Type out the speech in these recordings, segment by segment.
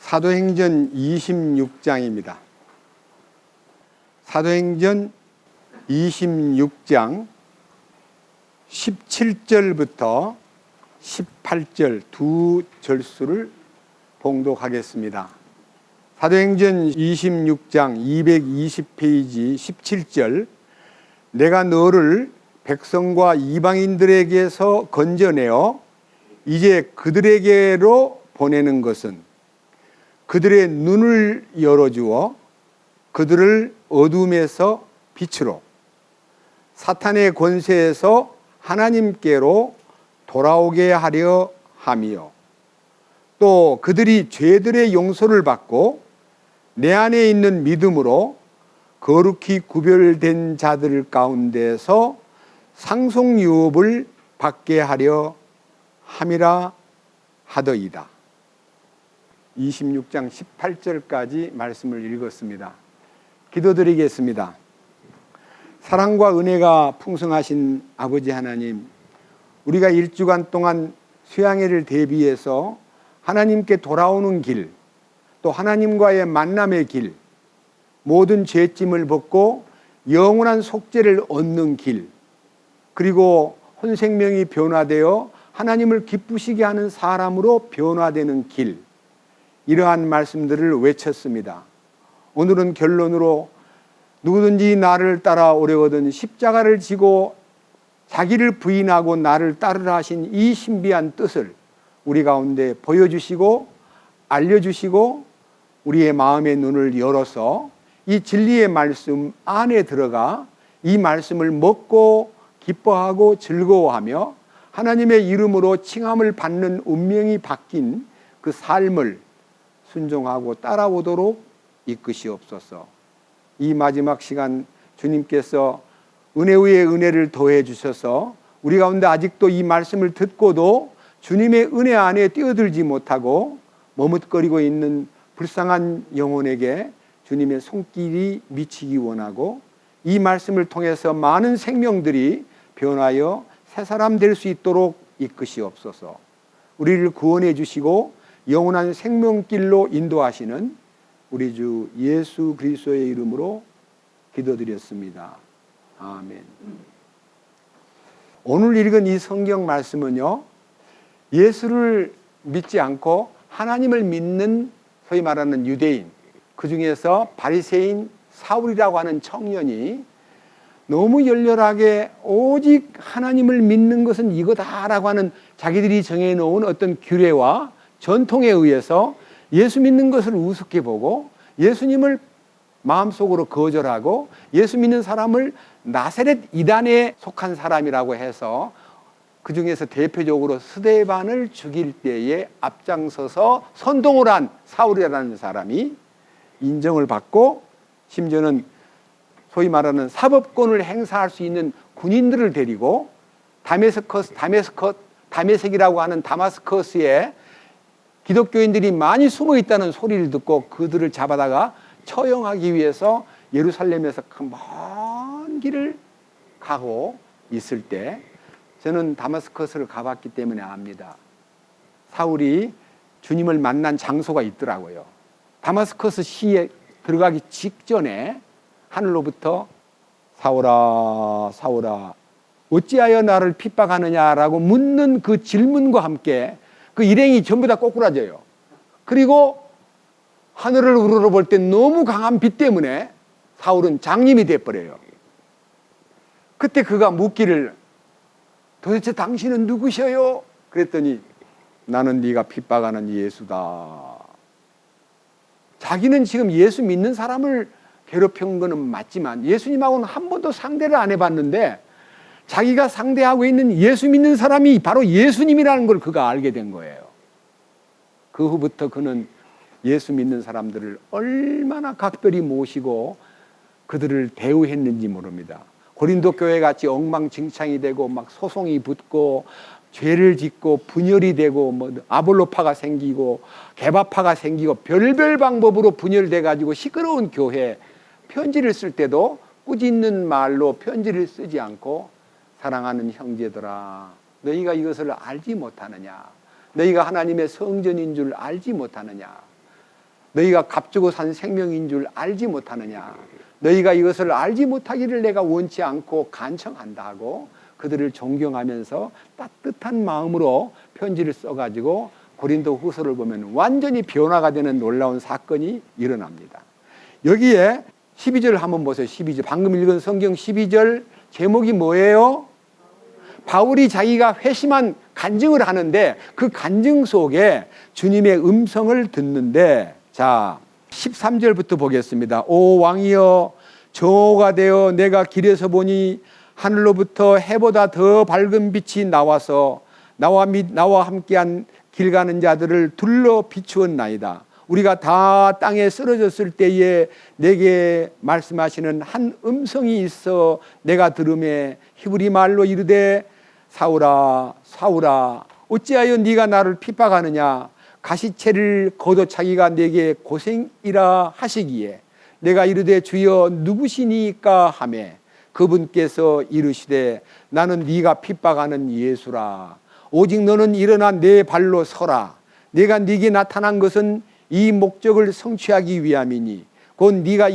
사도행전 26장입니다. 사도행전 26장 17절부터 18절 두 절수를 봉독하겠습니다. 사도행전 26장 220페이지 17절, 내가 너를 백성과 이방인들에게서 건져내어 이제 그들에게로 보내는 것은 그들의 눈을 열어주어 그들을 어둠에서 빛으로, 사탄의 권세에서 하나님께로 돌아오게 하려 함이요, 또 그들이 죄들의 용서를 받고 내 안에 있는 믿음으로 거룩히 구별된 자들 가운데서 상속유업을 받게 하려 함이라 하더이다. 26장 18절까지 말씀을 읽었습니다. 기도드리겠습니다. 사랑과 은혜가 풍성하신 아버지 하나님, 우리가 일주간 동안 수양회를 대비해서 하나님께 돌아오는 길, 또 하나님과의 만남의 길, 모든 죄짐을 벗고 영원한 속죄를 얻는 길, 그리고 혼생명이 변화되어 하나님을 기쁘시게 하는 사람으로 변화되는 길, 이러한 말씀들을 외쳤습니다. 오늘은 결론으로 누구든지 나를 따라오려거든 십자가를 지고 자기를 부인하고 나를 따르라 하신 이 신비한 뜻을 우리 가운데 보여주시고 알려주시고 우리의 마음의 눈을 열어서 이 진리의 말씀 안에 들어가 이 말씀을 먹고 기뻐하고 즐거워하며 하나님의 이름으로 칭함을 받는 운명이 바뀐 그 삶을 순종하고 따라오도록 이끄시옵소서. 이 마지막 시간 주님께서 은혜 위에 은혜를 더해 주셔서 우리 가운데 아직도 이 말씀을 듣고도 주님의 은혜 안에 뛰어들지 못하고 머뭇거리고 있는 불쌍한 영혼에게 주님의 손길이 미치기 원하고, 이 말씀을 통해서 많은 생명들이 변하여 새 사람 될 수 있도록 이끄시옵소서. 우리를 구원해 주시고 영원한 생명길로 인도하시는 우리 주 예수 그리스도의 이름으로 기도드렸습니다. 아멘. 오늘 읽은 이 성경 말씀은요, 예수를 믿지 않고 하나님을 믿는 소위 말하는 유대인, 그 중에서 바리새인 사울이라고 하는 청년이 너무 열렬하게 오직 하나님을 믿는 것은 이거다라고 하는 자기들이 정해놓은 어떤 규례와 전통에 의해서 예수 믿는 것을 우습게 보고 예수님을 마음속으로 거절하고 예수 믿는 사람을 나사렛 이단에 속한 사람이라고 해서 그 중에서 대표적으로 스데반을 죽일 때에 앞장서서 선동을 한 사울이라는 사람이 인정을 받고, 심지어는 소위 말하는 사법권을 행사할 수 있는 군인들을 데리고 다메섹이라고 하는 다마스커스에 기독교인들이 많이 숨어 있다는 소리를 듣고 그들을 잡아다가 처형하기 위해서 예루살렘에서 그 먼 길을 가고 있을 때, 저는 다마스커스를 가봤기 때문에 압니다. 사울이 주님을 만난 장소가 있더라고요. 다마스커스 시에 들어가기 직전에 하늘로부터 사울아 사울아 어찌하여 나를 핍박하느냐라고 묻는 그 질문과 함께 그 일행이 전부 다 꼬꾸라져요. 그리고 하늘을 우러러볼 때 너무 강한 빛 때문에 사울은 장님이 돼버려요. 그때 그가 묻기를, 도대체 당신은 누구셔요? 그랬더니 나는 네가 핍박하는 예수다. 자기는 지금 예수 믿는 사람을 괴롭힌 거는 맞지만 예수님하고는 한 번도 상대를 안 해봤는데 자기가 상대하고 있는 예수 믿는 사람이 바로 예수님이라는 걸 그가 알게 된 거예요. 그 후부터 그는 예수 믿는 사람들을 얼마나 각별히 모시고 그들을 대우했는지 모릅니다. 고린도 교회 같이 엉망진창이 되고 막 소송이 붙고 죄를 짓고 분열이 되고 뭐 아볼로파가 생기고 개바파가 생기고 별별 방법으로 분열돼 가지고 시끄러운 교회, 편지를 쓸 때도 꾸짖는 말로 편지를 쓰지 않고 사랑하는 형제들아, 너희가 이것을 알지 못하느냐? 너희가 하나님의 성전인 줄 알지 못하느냐? 너희가 값주고 산 생명인 줄 알지 못하느냐. 너희가 이것을 알지 못하기를 내가 원치 않고 간청한다 하고 그들을 존경하면서 따뜻한 마음으로 편지를 써가지고 고린도 후서를 보면 완전히 변화가 되는 놀라운 사건이 일어납니다. 여기에 12절 한번 보세요. 12절. 방금 읽은 성경 12절 제목이 뭐예요? 바울이 자기가 회심한 간증을 하는데 그 간증 속에 주님의 음성을 듣는데, 자 13절부터 보겠습니다. 오 왕이여, 정오가 되어 내가 길에서 보니 하늘로부터 해보다 더 밝은 빛이 나와서 나와 함께한 길 가는 자들을 둘러 비추었나이다. 우리가 다 땅에 쓰러졌을 때에 내게 말씀하시는 한 음성이 있어 내가 들음에 히브리 말로 이르되 사울아 사울아 어찌하여 네가 나를 핍박하느냐. 가시채를 걷어차기가 내게 고생이라 하시기에 내가 이르되 주여 누구시니까 하매 그분께서 이르시되 나는 네가 핍박하는 예수라. 오직 너는 일어나 내 발로 서라. 내가 네게 나타난 것은 이 목적을 성취하기 위함이니 곧 네가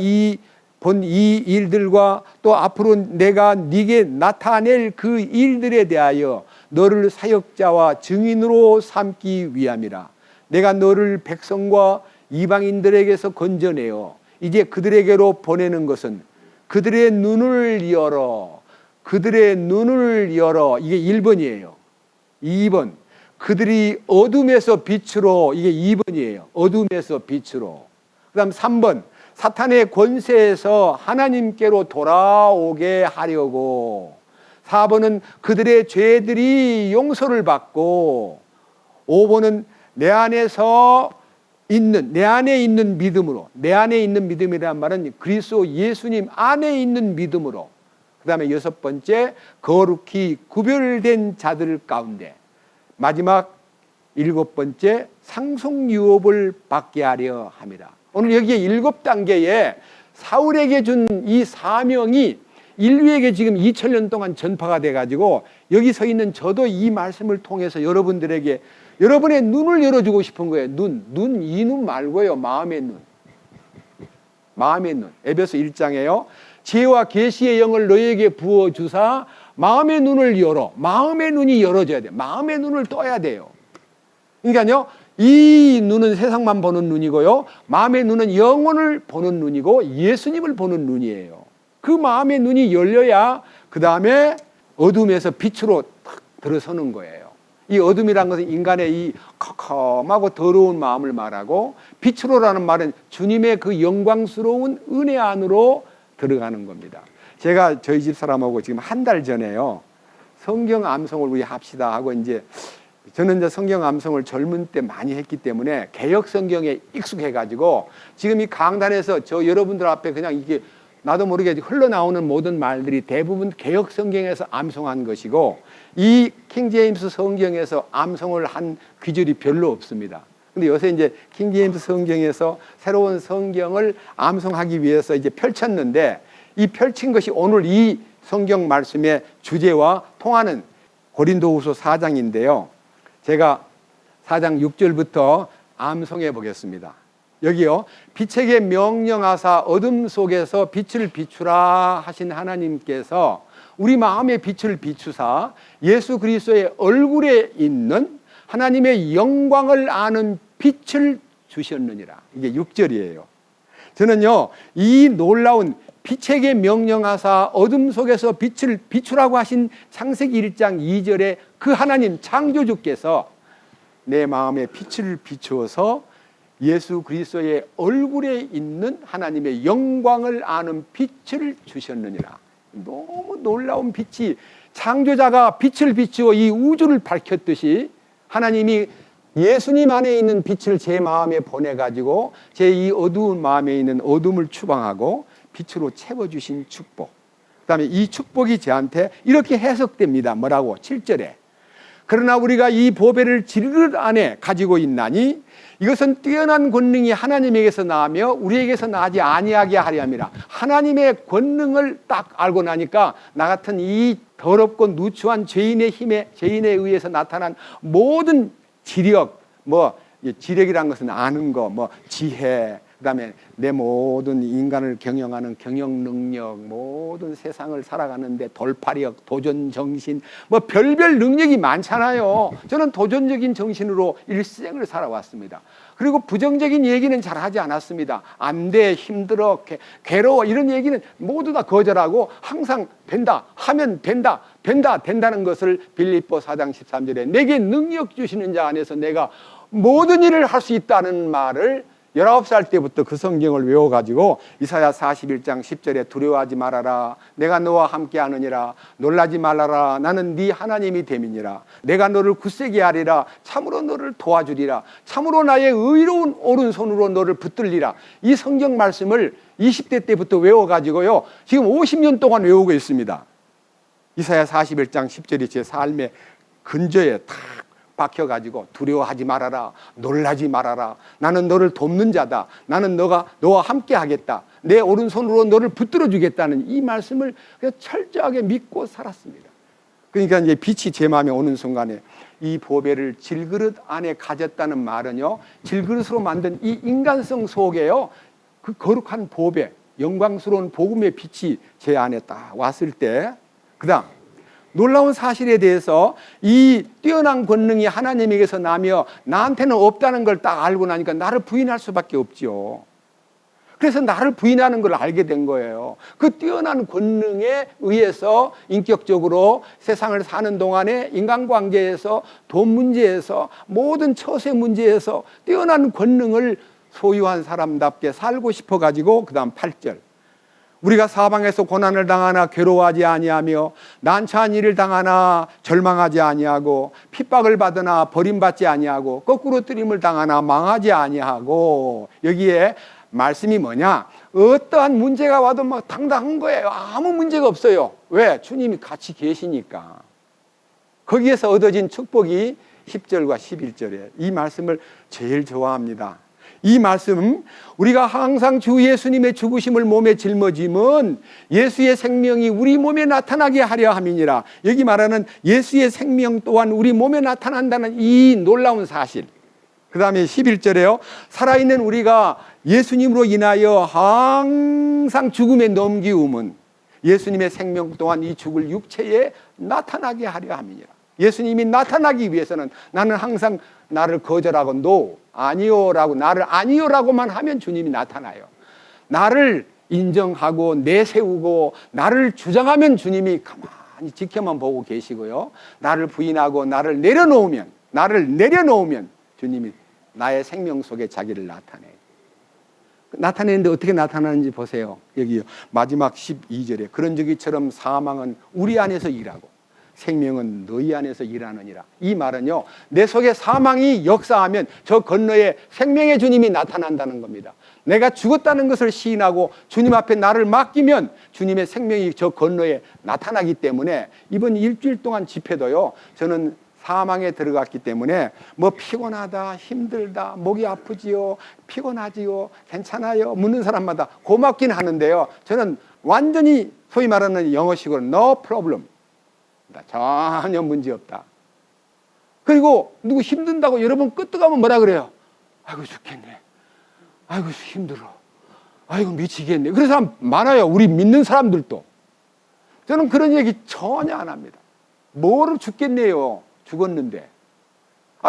본 이 일들과 또 앞으로 내가 네게 나타낼 그 일들에 대하여 너를 사역자와 증인으로 삼기 위함이라. 내가 너를 백성과 이방인들에게서 건져내어 이제 그들에게로 보내는 것은 그들의 눈을 열어. 그들의 눈을 열어. 이게 1번이에요. 2번. 그들이 어둠에서 빛으로. 이게 2번이에요. 어둠에서 빛으로. 그 다음 3번. 사탄의 권세에서 하나님께로 돌아오게 하려고. 4번은 그들의 죄들이 용서를 받고. 5번은 내 안에 있는 믿음으로. 내 안에 있는 믿음이란 말은 그리스도 예수님 안에 있는 믿음으로. 그 다음에 6번째, 거룩히 구별된 자들 가운데. 마지막 7번째, 상속유업을 받게 하려 함이라. 오늘 여기에 7단계에 사울에게 준 이 사명이 인류에게 지금 2000년 동안 전파가 돼가지고 여기 서 있는 저도 이 말씀을 통해서 여러분들에게 여러분의 눈을 열어주고 싶은 거예요. 이 눈 말고요. 마음의 눈. 마음의 눈. 에베소 1장에요. 지혜와 계시의 영을 너희에게 부어주사 마음의 눈을 열어. 마음의 눈이 열어져야 돼요. 마음의 눈을 떠야 돼요. 그러니까요. 이 눈은 세상만 보는 눈이고요. 마음의 눈은 영혼을 보는 눈이고 예수님을 보는 눈이에요. 그 마음의 눈이 열려야 그 다음에 어둠에서 빛으로 탁 들어서는 거예요. 이 어둠이란 것은 인간의 이 컴컴하고 더러운 마음을 말하고 빛으로라는 말은 주님의 그 영광스러운 은혜 안으로 들어가는 겁니다. 제가 저희 집 사람하고 지금 한 달 전에요. 성경 암송을 우리 합시다 하고 이제 저는 이제 성경 암송을 젊은 때 많이 했기 때문에 개역 성경에 익숙해가지고 지금 이 강단에서 저 여러분들 앞에 그냥 이게 나도 모르게 흘러나오는 모든 말들이 대부분 개역 성경에서 암송한 것이고 이 킹제임스 성경에서 암송을 한 귀절이 별로 없습니다. 근데 요새 이제 킹제임스 성경에서 새로운 성경을 암송하기 위해서 이제 펼쳤는데 이 펼친 것이 오늘 이 성경 말씀의 주제와 통하는 고린도후서 4장인데요. 제가 4장 6절부터 암송해 보겠습니다. 여기요. 빛에게 명령하사 어둠 속에서 빛을 비추라 하신 하나님께서 우리 마음의 빛을 비추사 예수 그리스도의 얼굴에 있는 하나님의 영광을 아는 빛을 주셨느니라. 이게 6절이에요. 저는요, 이 놀라운 빛에게 명령하사 어둠 속에서 빛을 비추라고 하신 창세기 1장 2절에 그 하나님 창조주께서 내 마음에 빛을 비추어서 예수 그리스도의 얼굴에 있는 하나님의 영광을 아는 빛을 주셨느니라. 너무 놀라운 빛이 창조자가 빛을 비추어 이 우주를 밝혔듯이 하나님이 예수님 안에 있는 빛을 제 마음에 보내가지고 제 이 어두운 마음에 있는 어둠을 추방하고 빛으로 채워주신 축복. 그 다음에 이 축복이 저한테 이렇게 해석됩니다. 뭐라고? 7절에 그러나 우리가 이 보배를 질그릇 안에 가지고 있나니 이것은 뛰어난 권능이 하나님에게서 나며 우리에게서 나지 아니하게 하려 함이라. 하나님의 권능을 딱 알고 나니까 나 같은 이 더럽고 누추한 죄인의 힘에 죄인에 의해서 나타난 모든 지력, 지력이란 것은 아는 거, 뭐 지혜, 그다음에 내 모든 인간을 경영하는 경영 능력, 모든 세상을 살아가는데 돌파력, 도전 정신, 뭐 별별 능력이 많잖아요. 저는 도전적인 정신으로 일생을 살아왔습니다. 그리고 부정적인 얘기는 잘 하지 않았습니다. 안 돼, 힘들어, 괴로워 이런 얘기는 모두 다 거절하고 항상 된다, 하면 된다, 된다는 것을 빌립보 4장 13절에 내게 능력 주시는 자 안에서 내가 모든 일을 할 수 있다는 말을 19살 때부터 그 성경을 외워가지고 이사야 41장 10절에 두려워하지 말아라, 내가 너와 함께 하느니라, 놀라지 말아라, 나는 네 하나님이 됨이니라, 내가 너를 굳세게 하리라, 참으로 너를 도와주리라, 참으로 나의 의로운 오른손으로 너를 붙들리라. 이 성경 말씀을 20대 때부터 외워가지고요 지금 50년 동안 외우고 있습니다. 이사야 41장 10절이 제 삶의 근저에 탁 박혀가지고 두려워하지 말아라, 놀라지 말아라, 나는 너를 돕는 자다, 나는 너와 함께 하겠다, 내 오른손으로 너를 붙들어 주겠다는 이 말씀을 그냥 철저하게 믿고 살았습니다. 그러니까 이제 빛이 제 마음에 오는 순간에 이 보배를 질그릇 안에 가졌다는 말은요, 질그릇으로 만든 이 인간성 속에요 그 거룩한 보배, 영광스러운 복음의 빛이 제 안에 딱 왔을 때, 그 다음 놀라운 사실에 대해서 이 뛰어난 권능이 하나님에게서 나며 나한테는 없다는 걸 딱 알고 나니까 나를 부인할 수밖에 없지요. 그래서 나를 부인하는 걸 알게 된 거예요. 그 뛰어난 권능에 의해서 인격적으로 세상을 사는 동안에 인간관계에서, 돈 문제에서, 모든 처세 문제에서 뛰어난 권능을 소유한 사람답게 살고 싶어가지고 그 다음 8절, 우리가 사방에서 고난을 당하나 괴로워하지 아니하며 난처한 일을 당하나 절망하지 아니하고 핍박을 받으나 버림받지 아니하고 거꾸로 뜨림을 당하나 망하지 아니하고. 여기에 말씀이 뭐냐, 어떠한 문제가 와도 막 당당한 거예요. 아무 문제가 없어요. 왜? 주님이 같이 계시니까. 거기에서 얻어진 축복이 10절과 11절에 이 말씀을 제일 좋아합니다. 이 말씀, 우리가 항상 주 예수님의 죽으심을 몸에 짊어짐은 예수의 생명이 우리 몸에 나타나게 하려 함이니라. 여기 말하는 예수의 생명 또한 우리 몸에 나타난다는 이 놀라운 사실. 그 다음에 11절에요, 살아있는 우리가 예수님으로 인하여 항상 죽음에 넘기움은 예수님의 생명 또한 이 죽을 육체에 나타나게 하려 함이니라. 예수님이 나타나기 위해서는 나는 항상 나를 거절하고 no, 아니요라고, 나를 아니요라고만 하면 주님이 나타나요. 나를 인정하고 내세우고 나를 주장하면 주님이 가만히 지켜만 보고 계시고요, 나를 부인하고 나를 내려놓으면 주님이 나의 생명 속에 자기를 나타내요. 나타내는데 어떻게 나타나는지 보세요. 여기 마지막 12절에 그런 저기처럼 사망은 우리 안에서 일하고 생명은 너희 안에서 일하느니라. 이 말은요, 내 속에 사망이 역사하면 저 건너에 생명의 주님이 나타난다는 겁니다. 내가 죽었다는 것을 시인하고 주님 앞에 나를 맡기면 주님의 생명이 저 건너에 나타나기 때문에 이번 일주일 동안 집회도요, 저는 사망에 들어갔기 때문에 뭐 피곤하다, 힘들다, 목이 아프지요, 피곤하지요, 괜찮아요 묻는 사람마다 고맙긴 하는데요, 저는 완전히 소위 말하는 영어식으로 no problem, 전혀 문제 없다. 그리고 누구 힘든다고 여러분 끄떡하면 뭐라 그래요? 아이고 죽겠네, 아이고 힘들어, 아이고 미치겠네. 그런 사람 많아요, 우리 믿는 사람들도. 저는 그런 얘기 전혀 안 합니다. 뭐로 죽겠네요, 죽었는데.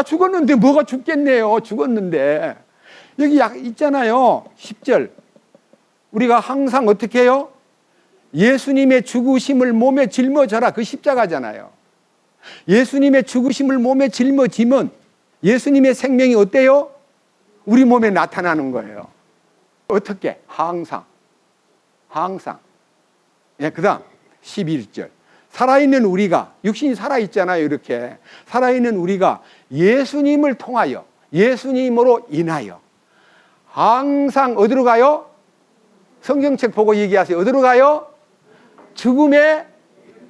죽었는데 뭐가 죽겠네요, 죽었는데. 여기 있잖아요, 10절. 우리가 항상 어떻게 해요? 예수님의 죽으심을 몸에 짊어져라. 그 십자가잖아요. 예수님의 죽으심을 몸에 짊어지면 예수님의 생명이 어때요? 우리 몸에 나타나는 거예요. 어떻게? 항상. 예, 그 다음 11절. 살아있는 우리가, 육신이 살아있잖아요, 이렇게. 살아있는 우리가 예수님을 통하여, 예수님으로 인하여 항상 어디로 가요? 성경책 보고 얘기하세요. 어디로 가요? 죽음에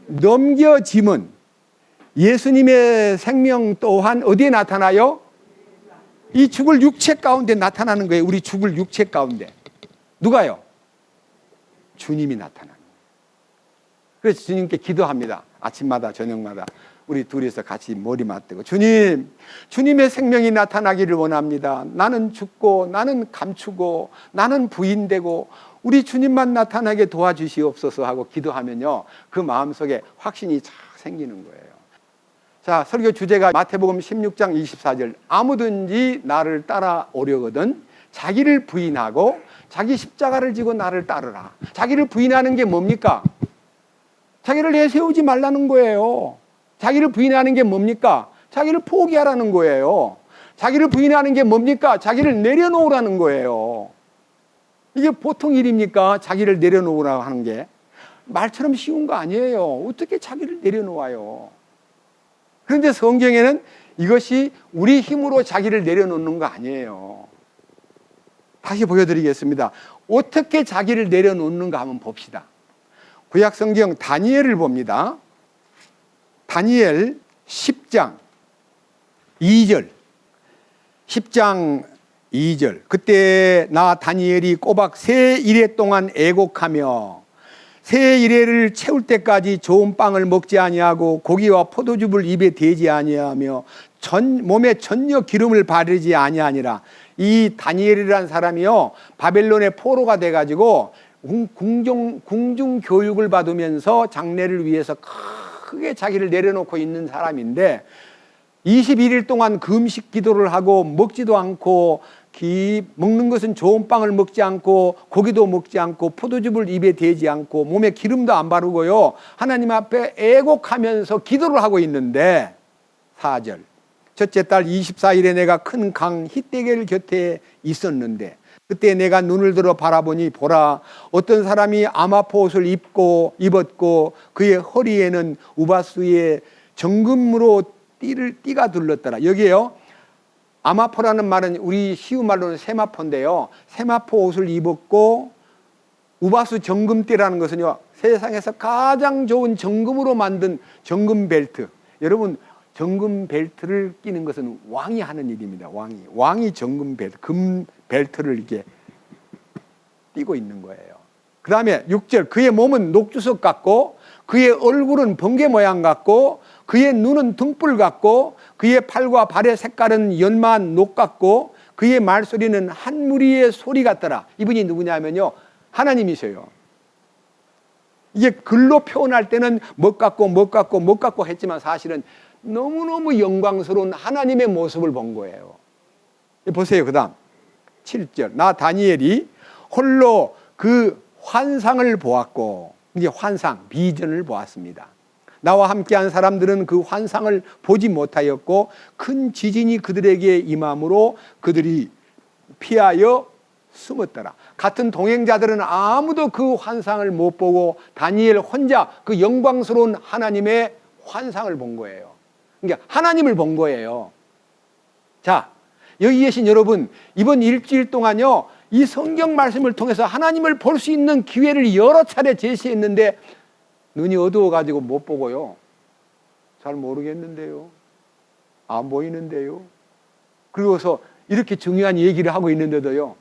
넘겨짐은 예수님의 생명 또한 어디에 나타나요? 이 죽을 육체 가운데 나타나는 거예요. 우리 죽을 육체 가운데. 누가요? 주님이 나타나는 거예요. 그래서 주님께 기도합니다. 아침마다 저녁마다. 우리 둘이서 같이 머리 맞대고, 주님, 주님의 생명이 나타나기를 원합니다. 나는 죽고 나는 감추고 나는 부인되고 우리 주님만 나타나게 도와주시옵소서 하고 기도하면요, 그 마음속에 확신이 착 생기는 거예요. 자, 설교 주제가 마태복음 16장 24절, 아무든지 나를 따라오려거든 자기를 부인하고 자기 십자가를 지고 나를 따르라. 자기를 부인하는 게 뭡니까? 자기를 내세우지 말라는 거예요. 자기를 부인하는 게 뭡니까? 자기를 포기하라는 거예요. 자기를 부인하는 게 뭡니까? 자기를 내려놓으라는 거예요. 이게 보통 일입니까? 자기를 내려놓으라고 하는 게 말처럼 쉬운 거 아니에요. 어떻게 자기를 내려놓아요? 그런데 성경에는 이것이 우리 힘으로 자기를 내려놓는 거 아니에요. 다시 보여드리겠습니다. 어떻게 자기를 내려놓는가 한번 봅시다. 구약 성경 다니엘을 봅니다. 다니엘 10장 2절. 10장 2절. 그때 나 다니엘이 꼬박 세 이래 동안 애곡하며 세 이래를 채울 때까지 좋은 빵을 먹지 아니하고 고기와 포도즙을 입에 대지 아니하며 몸에 전혀 기름을 바르지 아니하니라. 이 다니엘이라는 사람이요, 바벨론의 포로가 돼가지고 궁중 교육을 받으면서 장래를 위해서 크게 자기를 내려놓고 있는 사람인데 21일 동안 금식 기도를 하고 먹지도 않고 먹는 것은 좋은 빵을 먹지 않고 고기도 먹지 않고 포도즙을 입에 대지 않고 몸에 기름도 안 바르고요, 하나님 앞에 애곡하면서 기도를 하고 있는데 4절, 첫째 달 24일에 내가 큰 강 히데겔 곁에 있었는데 그때 내가 눈을 들어 바라보니 보라, 어떤 사람이 아마포 옷을 입었고 그의 허리에는 우바스의 정금으로 띠가 둘렀더라. 여기에요, 아마포라는 말은 우리 쉬운 말로는 세마포인데요, 세마포 옷을 입었고 우바스 정금띠라는 것은요, 세상에서 가장 좋은 정금으로 만든 정금 벨트. 여러분, 정금 벨트를 끼는 것은 왕이 하는 일입니다. 왕이 정금 벨트, 금 벨트를 이렇게 띄고 있는 거예요. 그 다음에 6절, 그의 몸은 녹주석 같고 그의 얼굴은 번개 모양 같고 그의 눈은 등불 같고 그의 팔과 발의 색깔은 연마한 녹 같고 그의 말소리는 한 무리의 소리 같더라. 이분이 누구냐면요, 하나님이세요. 이게 글로 표현할 때는 멋 같고 했지만 사실은 너무너무 영광스러운 하나님의 모습을 본 거예요. 보세요. 그 다음 7절, 나 다니엘이 홀로 그 환상을 보았고, 이제 환상, 비전을 보았습니다. 나와 함께한 사람들은 그 환상을 보지 못하였고 큰 지진이 그들에게 임함으로 그들이 피하여 숨었더라. 같은 동행자들은 아무도 그 환상을 못 보고 다니엘 혼자 그 영광스러운 하나님의 환상을 본 거예요. 그러니까 하나님을 본 거예요. 자, 여기 계신 여러분, 이번 일주일 동안요, 이 성경 말씀을 통해서 하나님을 볼 수 있는 기회를 여러 차례 제시했는데 눈이 어두워가지고 못 보고요, 잘 모르겠는데요, 안 보이는데요, 그리고서 이렇게 중요한 얘기를 하고 있는데도요,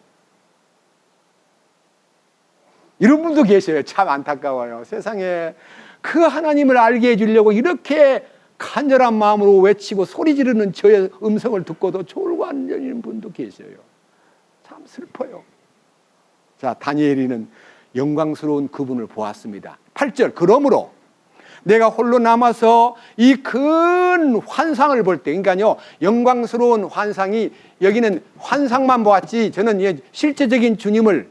이런 분도 계셔요. 참 안타까워요. 세상에 그 하나님을 알게 해주려고 이렇게 간절한 마음으로 외치고 소리 지르는 저의 음성을 듣고도 졸고 앉는 분도 계셔요. 참 슬퍼요. 자, 다니엘이는 영광스러운 그분을 보았습니다. 8절, 그러므로 내가 홀로 남아서 이 큰 환상을 볼 때, 그러니까요, 영광스러운 환상이, 여기는 환상만 보았지 저는 실제적인 주님을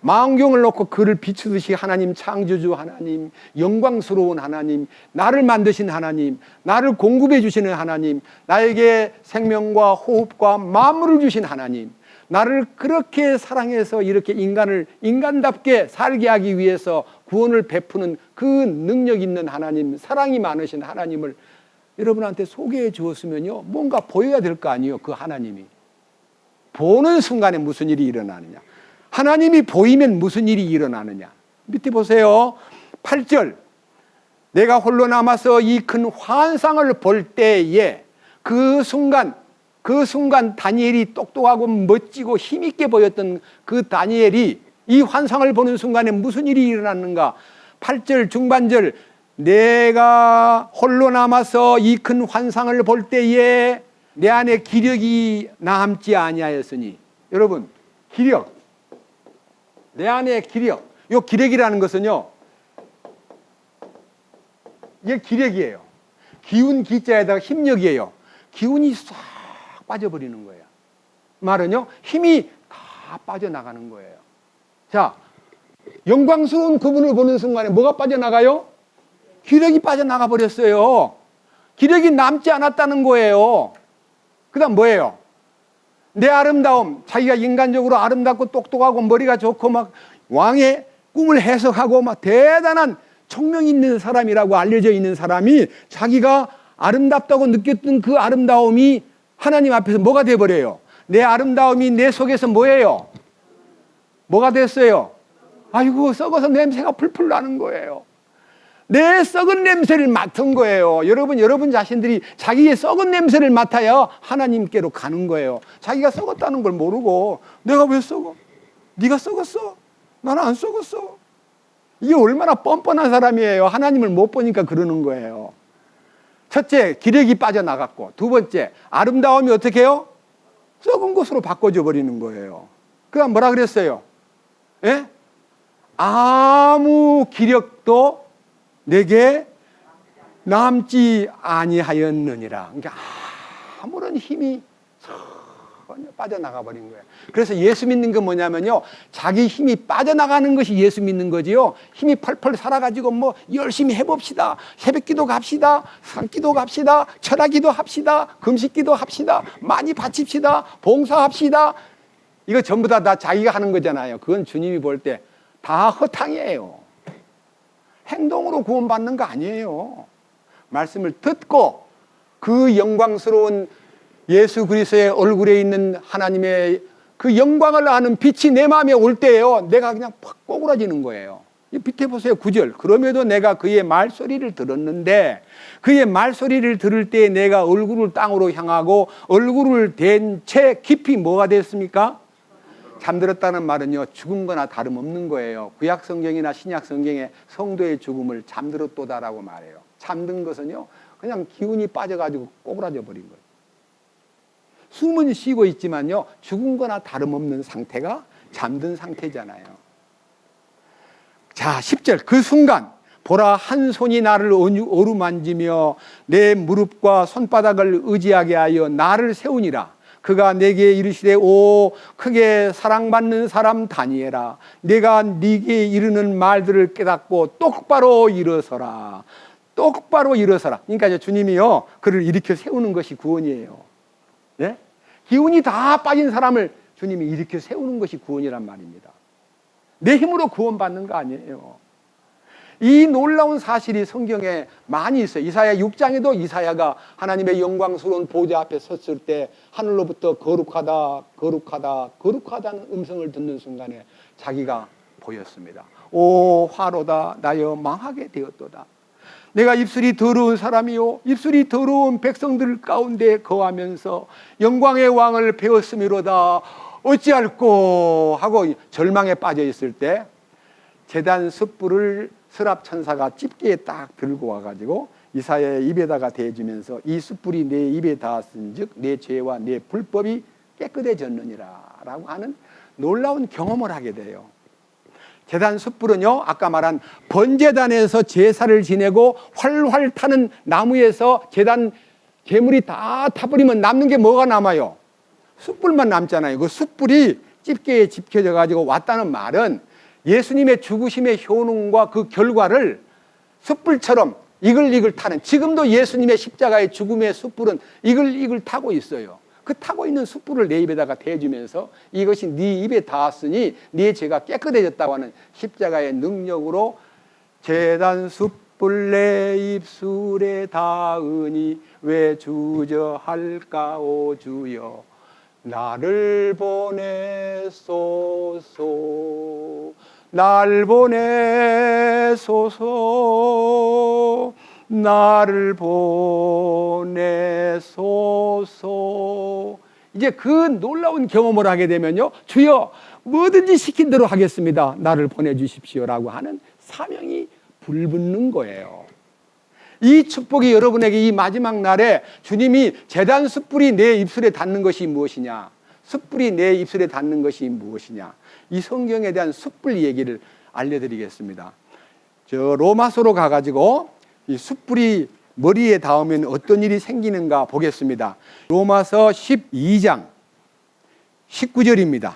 망원경을 놓고 그를 비추듯이 하나님, 창조주 하나님, 영광스러운 하나님, 나를 만드신 하나님, 나를 공급해 주시는 하나님, 나에게 생명과 호흡과 만물을 주신 하나님, 나를 그렇게 사랑해서 이렇게 인간답게 살게 하기 위해서 구원을 베푸는 그 능력 있는 하나님, 사랑이 많으신 하나님을 여러분한테 소개해 주었으면요, 뭔가 보여야 될 거 아니에요. 그 하나님이 보는 순간에 무슨 일이 일어나느냐, 하나님이 보이면 무슨 일이 일어나느냐. 밑에 보세요. 8절, 내가 홀로 남아서 이 큰 환상을 볼 때에 그 순간 다니엘이 똑똑하고 멋지고 힘있게 보였던 그 다니엘이 이 환상을 보는 순간에 무슨 일이 일어났는가. 8절 중반절, 내가 홀로 남아서 이 큰 환상을 볼 때에 내 안에 기력이 남지 아니하였으니. 여러분, 기력, 내 안에 기력, 이 기력이라는 것은요, 이게 기력이에요. 기운 기자에다가 힘력이에요. 기운이 싹 빠져버리는 거예요. 말은요, 힘이 다 빠져나가는 거예요. 자, 영광스러운 그분을 보는 순간에 뭐가 빠져나가요? 기력이 빠져나가 버렸어요. 기력이 남지 않았다는 거예요. 그 다음 뭐예요? 내 아름다움, 자기가 인간적으로 아름답고 똑똑하고 머리가 좋고 막 왕의 꿈을 해석하고 막 대단한 총명 있는 사람이라고 알려져 있는 사람이 자기가 아름답다고 느꼈던 그 아름다움이 하나님 앞에서 뭐가 돼버려요? 내 아름다움이 내 속에서 뭐예요? 뭐가 됐어요? 아이고, 썩어서 냄새가 풀풀 나는 거예요. 내 썩은 냄새를 맡은 거예요. 여러분 자신들이 자기의 썩은 냄새를 맡아야 하나님께로 가는 거예요. 자기가 썩었다는 걸 모르고 내가 왜 썩어? 네가 썩었어? 나는 안 썩었어. 이게 얼마나 뻔뻔한 사람이에요. 하나님을 못 보니까 그러는 거예요. 첫째, 기력이 빠져나갔고, 두 번째, 아름다움이 어떻게 해요? 썩은 것으로 바꿔줘 버리는 거예요. 그 다음 뭐라 그랬어요? 예? 아무 기력도 내게 남지 아니하였느니라. 그러니까 아무런 힘이 전혀 빠져나가 버린 거예요. 그래서 예수 믿는 건 뭐냐면요, 자기 힘이 빠져나가는 것이 예수 믿는 거지요. 힘이 펄펄 살아가지고 뭐 열심히 해봅시다, 새벽기도 갑시다, 산기도 갑시다, 철학기도 합시다, 금식기도 합시다, 많이 바칩시다, 봉사합시다, 이거 전부 다 자기가 하는 거잖아요. 그건 주님이 볼 때 다 허탕이에요. 행동으로 구원받는 거 아니에요. 말씀을 듣고 그 영광스러운 예수 그리스도의 얼굴에 있는 하나님의 그 영광을 아는 빛이 내 마음에 올 때예요. 내가 그냥 팍 꼬꾸라지는 거예요. 이 밑에 보세요. 9절. 그럼에도 내가 그의 말소리를 들었는데, 그의 말소리를 들을 때 내가 얼굴을 땅으로 향하고 얼굴을 댄 채 깊이 뭐가 됐습니까? 잠들었다는 말은요, 죽은 거나 다름없는 거예요. 구약 성경이나 신약 성경에 성도의 죽음을 잠들었도다라고 말해요. 잠든 것은요, 그냥 기운이 빠져가지고 꼬꾸라져 버린 거예요. 숨은 쉬고 있지만요, 죽은 거나 다름없는 상태가 잠든 상태잖아요. 자, 10절. 그 순간 보라, 한 손이 나를 어루만지며 내 무릎과 손바닥을 의지하게 하여 나를 세우니라. 그가 내게 이르시되, 오 크게 사랑받는 사람 다니엘아, 내가 네게 이르는 말들을 깨닫고 똑바로 일어서라. 똑바로 일어서라. 그러니까 이제 주님이요, 그를 일으켜 세우는 것이 구원이에요. 예? 기운이 다 빠진 사람을 주님이 일으켜 세우는 것이 구원이란 말입니다. 내 힘으로 구원받는 거 아니에요. 이 놀라운 사실이 성경에 많이 있어요. 이사야 6장에도 이사야가 하나님의 영광스러운 보좌 앞에 섰을 때 하늘로부터 거룩하다, 거룩하다, 거룩하다는 음성을 듣는 순간에 자기가 보였습니다. 오 화로다, 나여 망하게 되었도다. 내가 입술이 더러운 사람이요, 입술이 더러운 백성들 가운데 거하면서 영광의 왕을 배웠음이로다. 어찌할꼬 하고 절망에 빠져 있을 때 제단 숯불을 서랍 천사가 집게에 딱 들고 와가지고 이사야의 입에다가 대주면서 이 숯불이 내 입에 닿았은즉 내 죄와 내 불법이 깨끗해졌느니라 라고 하는 놀라운 경험을 하게 돼요. 제단 숯불은요, 아까 말한 번제단에서 제사를 지내고 활활 타는 나무에서 제단 재물이 다 타버리면 남는 게 뭐가 남아요? 숯불만 남잖아요. 그 숯불이 집게에 집혀져 가지고 왔다는 말은 예수님의 죽으심의 효능과 그 결과를 숯불처럼 이글이글 타는, 지금도 예수님의 십자가의 죽음의 숯불은 이글이글 타고 있어요. 그 타고 있는 숯불을 내 입에다가 대주면서 이것이 네 입에 닿았으니 네 죄가 깨끗해졌다고 하는 십자가의 능력으로 제단 숯불 내 입술에 닿으니 왜 주저할까오 주여 나를 보내소서, 날 보내소서, 나를 보내소서. 이제 그 놀라운 경험을 하게 되면요, 주여 뭐든지 시킨 대로 하겠습니다, 나를 보내주십시오라고 하는 사명이 불붙는 거예요. 이 축복이 여러분에게 이 마지막 날에 주님이 제단 숯불이 내 입술에 닿는 것이 무엇이냐, 숯불이 내 입술에 닿는 것이 무엇이냐, 이 성경에 대한 숯불 얘기를 알려드리겠습니다. 저 로마서로 가가지고 이 숯불이 머리에 닿으면 어떤 일이 생기는가 보겠습니다. 로마서 12장 19절입니다.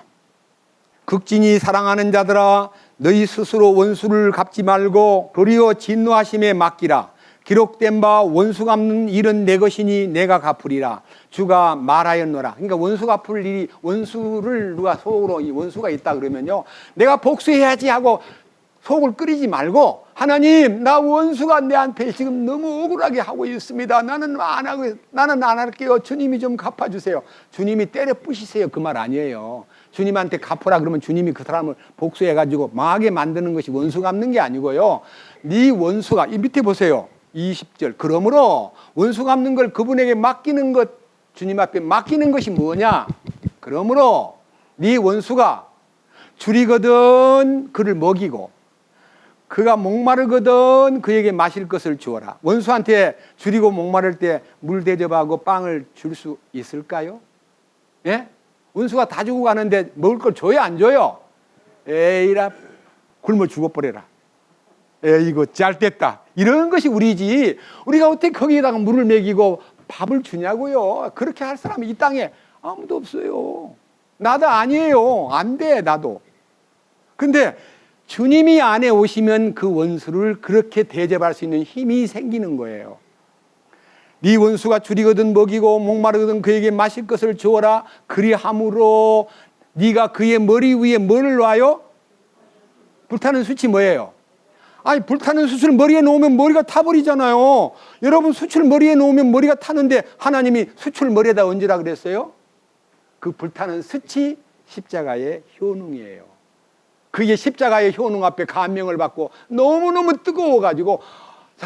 극진히 사랑하는 자들아, 너희 스스로 원수를 갚지 말고 도리어 진노하심에 맡기라. 기록된 바 원수 갚는 일은 내 것이니 내가 갚으리라. 주가 말하였노라. 그러니까 원수 갚을 일이, 원수를 누가 속으로 이 원수가 있다 그러면요, 내가 복수해야지 하고 속을 끓이지 말고, 하나님, 나 원수가 내한테 지금 너무 억울하게 하고 있습니다. 나는 안 할게요. 주님이 좀 갚아주세요. 주님이 때려 부시세요. 그 말 아니에요. 주님한테 갚으라 그러면 주님이 그 사람을 복수해가지고 망하게 만드는 것이 원수 갚는 게 아니고요. 네 원수가, 이 밑에 보세요. 20절. 그러므로 원수 갚는 걸 그분에게 맡기는 것, 주님 앞에 맡기는 것이 뭐냐? 그러므로 네 원수가 줄이거든 그를 먹이고, 그가 목마르거든 그에게 마실 것을 주어라. 원수한테 줄이고 목마를 때 물 대접하고 빵을 줄 수 있을까요? 예? 원수가 다 주고 가는데 먹을 걸 줘요, 안 줘요? 에이라, 굶어 죽어버려라. 이거 잘 됐다. 이런 것이 우리지. 우리가 어떻게 거기에다가 물을 먹이고 밥을 주냐고요. 그렇게 할 사람이 이 땅에 아무도 없어요. 나도 아니에요. 안 돼, 나도. 근데 주님이 안에 오시면 그 원수를 그렇게 대접할 수 있는 힘이 생기는 거예요. 네 원수가 줄이거든 먹이고 목마르거든 그에게 마실 것을 주어라. 그리함으로 네가 그의 머리 위에 뭐를 놔요? 불타는 숯이 뭐예요? 아니, 불타는 숯을 머리에 놓으면 머리가 타버리잖아요. 여러분, 숯을 머리에 놓으면 머리가 타는데 하나님이 숯을 머리에다 얹으라 그랬어요? 그 불타는 숯이 십자가의 효능이에요. 그게 십자가의 효능 앞에 감명을 받고 너무너무 뜨거워가지고,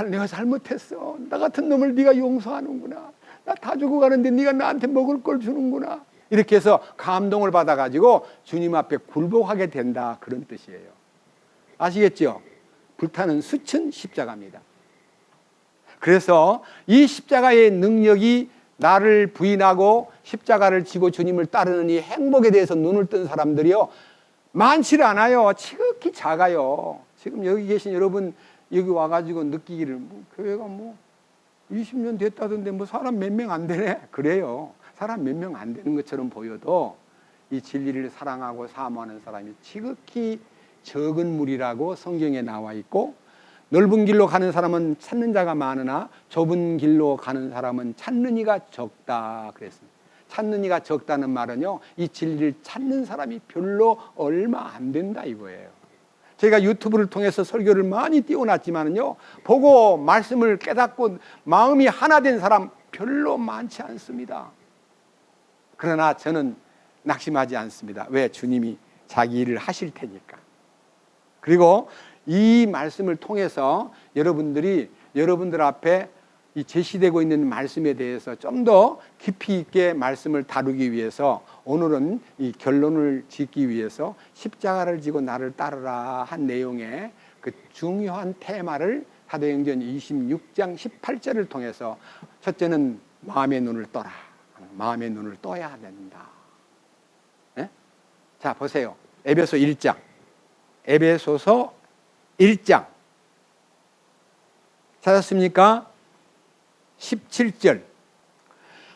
내가 잘못했어. 나 같은 놈을 네가 용서하는구나. 나 다 주고 가는데 네가 나한테 먹을 걸 주는구나. 이렇게 해서 감동을 받아가지고 주님 앞에 굴복하게 된다, 그런 뜻이에요. 아시겠죠? 불타는 숯은 십자가입니다. 그래서 이 십자가의 능력이 나를 부인하고 십자가를 지고 주님을 따르는 이 행복에 대해서 눈을 뜬 사람들이요, 많지 않아요. 지극히 작아요. 지금 여기 계신 여러분, 여기 와가지고 느끼기를, 교회가 20년 됐다던데 사람 몇 명 안 되네. 그래요. 사람 몇 명 안 되는 것처럼 보여도 이 진리를 사랑하고 사모하는 사람이 지극히 적은 무리라고 성경에 나와 있고, 넓은 길로 가는 사람은 찾는 자가 많으나 좁은 길로 가는 사람은 찾는 이가 적다 그랬습니다. 찾는 이가 적다는 말은요, 이 진리를 찾는 사람이 별로 얼마 안 된다 이거예요. 제가 유튜브를 통해서 설교를 많이 띄워놨지만요, 보고 말씀을 깨닫고 마음이 하나 된 사람 별로 많지 않습니다. 그러나 저는 낙심하지 않습니다. 왜? 주님이 자기 일을 하실 테니까. 그리고 이 말씀을 통해서 여러분들이 여러분들 앞에 이 제시되고 있는 말씀에 대해서 좀 더 깊이 있게 말씀을 다루기 위해서 오늘은 이 결론을 짓기 위해서 십자가를 지고 나를 따르라 한 내용의 그 중요한 테마를 사도행전 26장 18절을 통해서, 첫째는 마음의 눈을 떠라. 마음의 눈을 떠야 된다. 네? 자, 보세요. 에베소 1장. 에베소서 1장. 찾았습니까? 17절.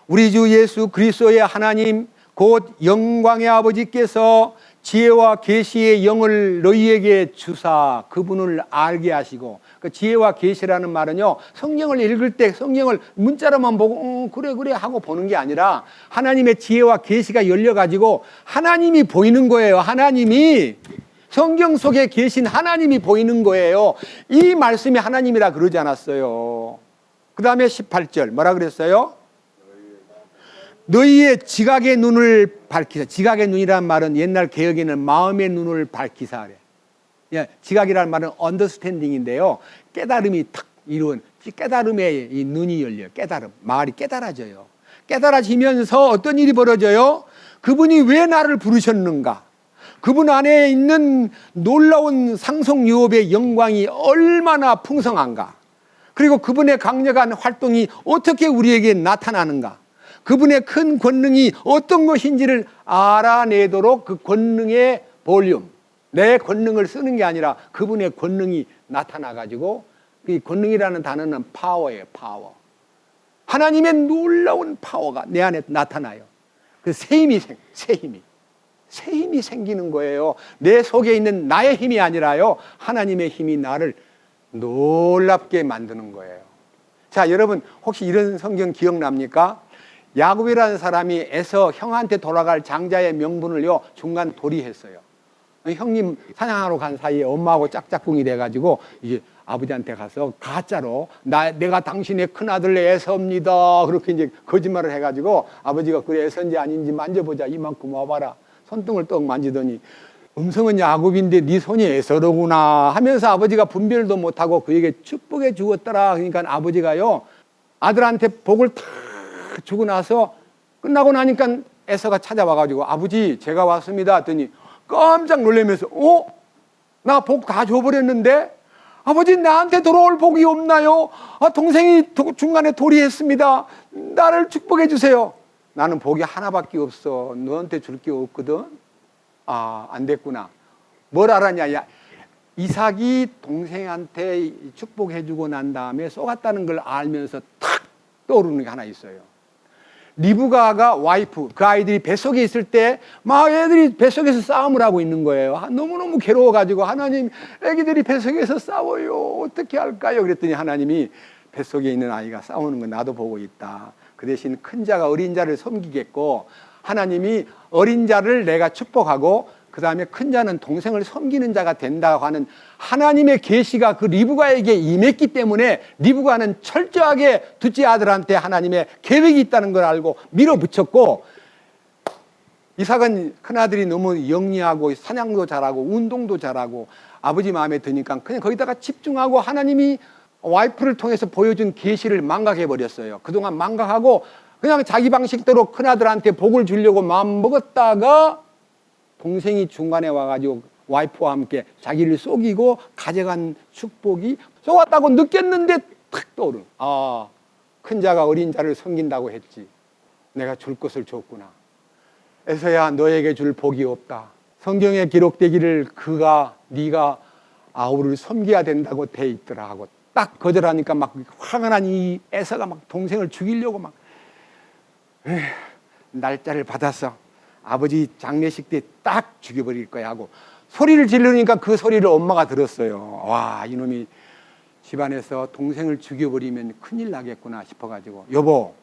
우리 주 예수 그리스도의 하나님 곧 영광의 아버지께서 지혜와 계시의 영을 너희에게 주사 그분을 알게 하시고, 그 지혜와 계시라는 말은요, 성경을 읽을 때 성경을 문자로만 보고 그래 하고 보는 게 아니라 하나님의 지혜와 계시가 열려가지고 하나님이 보이는 거예요. 하나님이, 성경 속에 계신 하나님이 보이는 거예요. 이 말씀이 하나님이라 그러지 않았어요. 그 다음에 18절 뭐라 그랬어요? 너희의 지각의 눈을 밝히사. 지각의 눈이란 말은 옛날 개혁에는 마음의 눈을 밝히사 그래. 예, 지각이라는 말은 언더스탠딩인데요, 깨달음이 탁 이룬, 깨달음의 이 눈이 열려요. 깨달음, 말이 깨달아져요. 깨달아지면서 어떤 일이 벌어져요? 그분이 왜 나를 부르셨는가, 그분 안에 있는 놀라운 상속 유업의 영광이 얼마나 풍성한가, 그리고 그분의 강력한 활동이 어떻게 우리에게 나타나는가, 그분의 큰 권능이 어떤 것인지를 알아내도록 그 권능의 볼륨, 내 권능을 쓰는 게 아니라 그분의 권능이 나타나가지고, 이 권능이라는 단어는 파워예요. 파워. 하나님의 놀라운 파워가 내 안에 나타나요. 그 새 힘이 생기는 거예요. 내 속에 있는 나의 힘이 아니라요, 하나님의 힘이 나를 놀랍게 만드는 거예요. 자, 여러분 혹시 이런 성경 기억납니까? 야곱이라는 사람이 에서 형한테 돌아갈 장자의 명분을요 중간 도리했어요. 형님 사냥하러 간 사이에 엄마하고 짝짝꿍이 돼가지고 이제 아버지한테 가서 가짜로 내가 당신의 큰아들 에서입니다, 그렇게 이제 거짓말을 해가지고 아버지가 그래 에서인지 아닌지 만져보자, 이만큼 와봐라. 손등을 떡 만지더니 음성은 야곱인데 네 손이 에서로구나 하면서 아버지가 분별도 못하고 그에게 축복해 주었더라. 그러니까 아버지가요 아들한테 복을 탁 주고 나서 끝나고 나니까 에서가 찾아와가지고 아버지 제가 왔습니다 했더니 깜짝 놀라면서 나 복 다 줘버렸는데 아버지 나한테 돌아올 복이 없나요? 동생이 중간에 도리했습니다. 나를 축복해 주세요. 나는 복이 하나밖에 없어. 너한테 줄 게 없거든. 안 됐구나. 뭘 알았냐? 이삭이 동생한테 축복해 주고 난 다음에 쏘갔다는 걸 알면서 탁 떠오르는 게 하나 있어요. 리브가가 와이프, 그 아이들이 뱃속에 있을 때 막 애들이 뱃속에서 싸움을 하고 있는 거예요. 너무너무 괴로워가지고 하나님, 애기들이 뱃속에서 싸워요. 어떻게 할까요? 그랬더니 하나님이 뱃속에 있는 아이가 싸우는 거 나도 보고 있다. 그 대신 큰 자가 어린 자를 섬기겠고, 하나님이 어린 자를 내가 축복하고 그 다음에 큰 자는 동생을 섬기는 자가 된다고 하는 하나님의 계시가 그 리브가에게 임했기 때문에 리브가는 철저하게 둘째 아들한테 하나님의 계획이 있다는 걸 알고 밀어붙였고, 이삭은 큰아들이 너무 영리하고 사냥도 잘하고 운동도 잘하고 아버지 마음에 드니까 그냥 거기다가 집중하고 하나님이 와이프를 통해서 보여준 계시를 망각해버렸어요. 그동안 망각하고 그냥 자기 방식대로 큰아들한테 복을 주려고 마음먹었다가 동생이 중간에 와가지고 와이프와 함께 자기를 속이고 가져간 축복이 속았다고 느꼈는데 탁 떠오른, 큰 자가 어린 자를 섬긴다고 했지. 내가 줄 것을 줬구나. 에서야 너에게 줄 복이 없다. 성경에 기록되기를 네가 아우를 섬겨야 된다고 돼 있더라 하고 딱 거절하니까 막 화가 난 이 에서가 막 동생을 죽이려고 막 날짜를 받았어. 아버지 장례식 때 딱 죽여버릴 거야 하고 소리를 지르니까 그 소리를 엄마가 들었어요. 와, 이놈이 집안에서 동생을 죽여버리면 큰일 나겠구나 싶어가지고, 여보,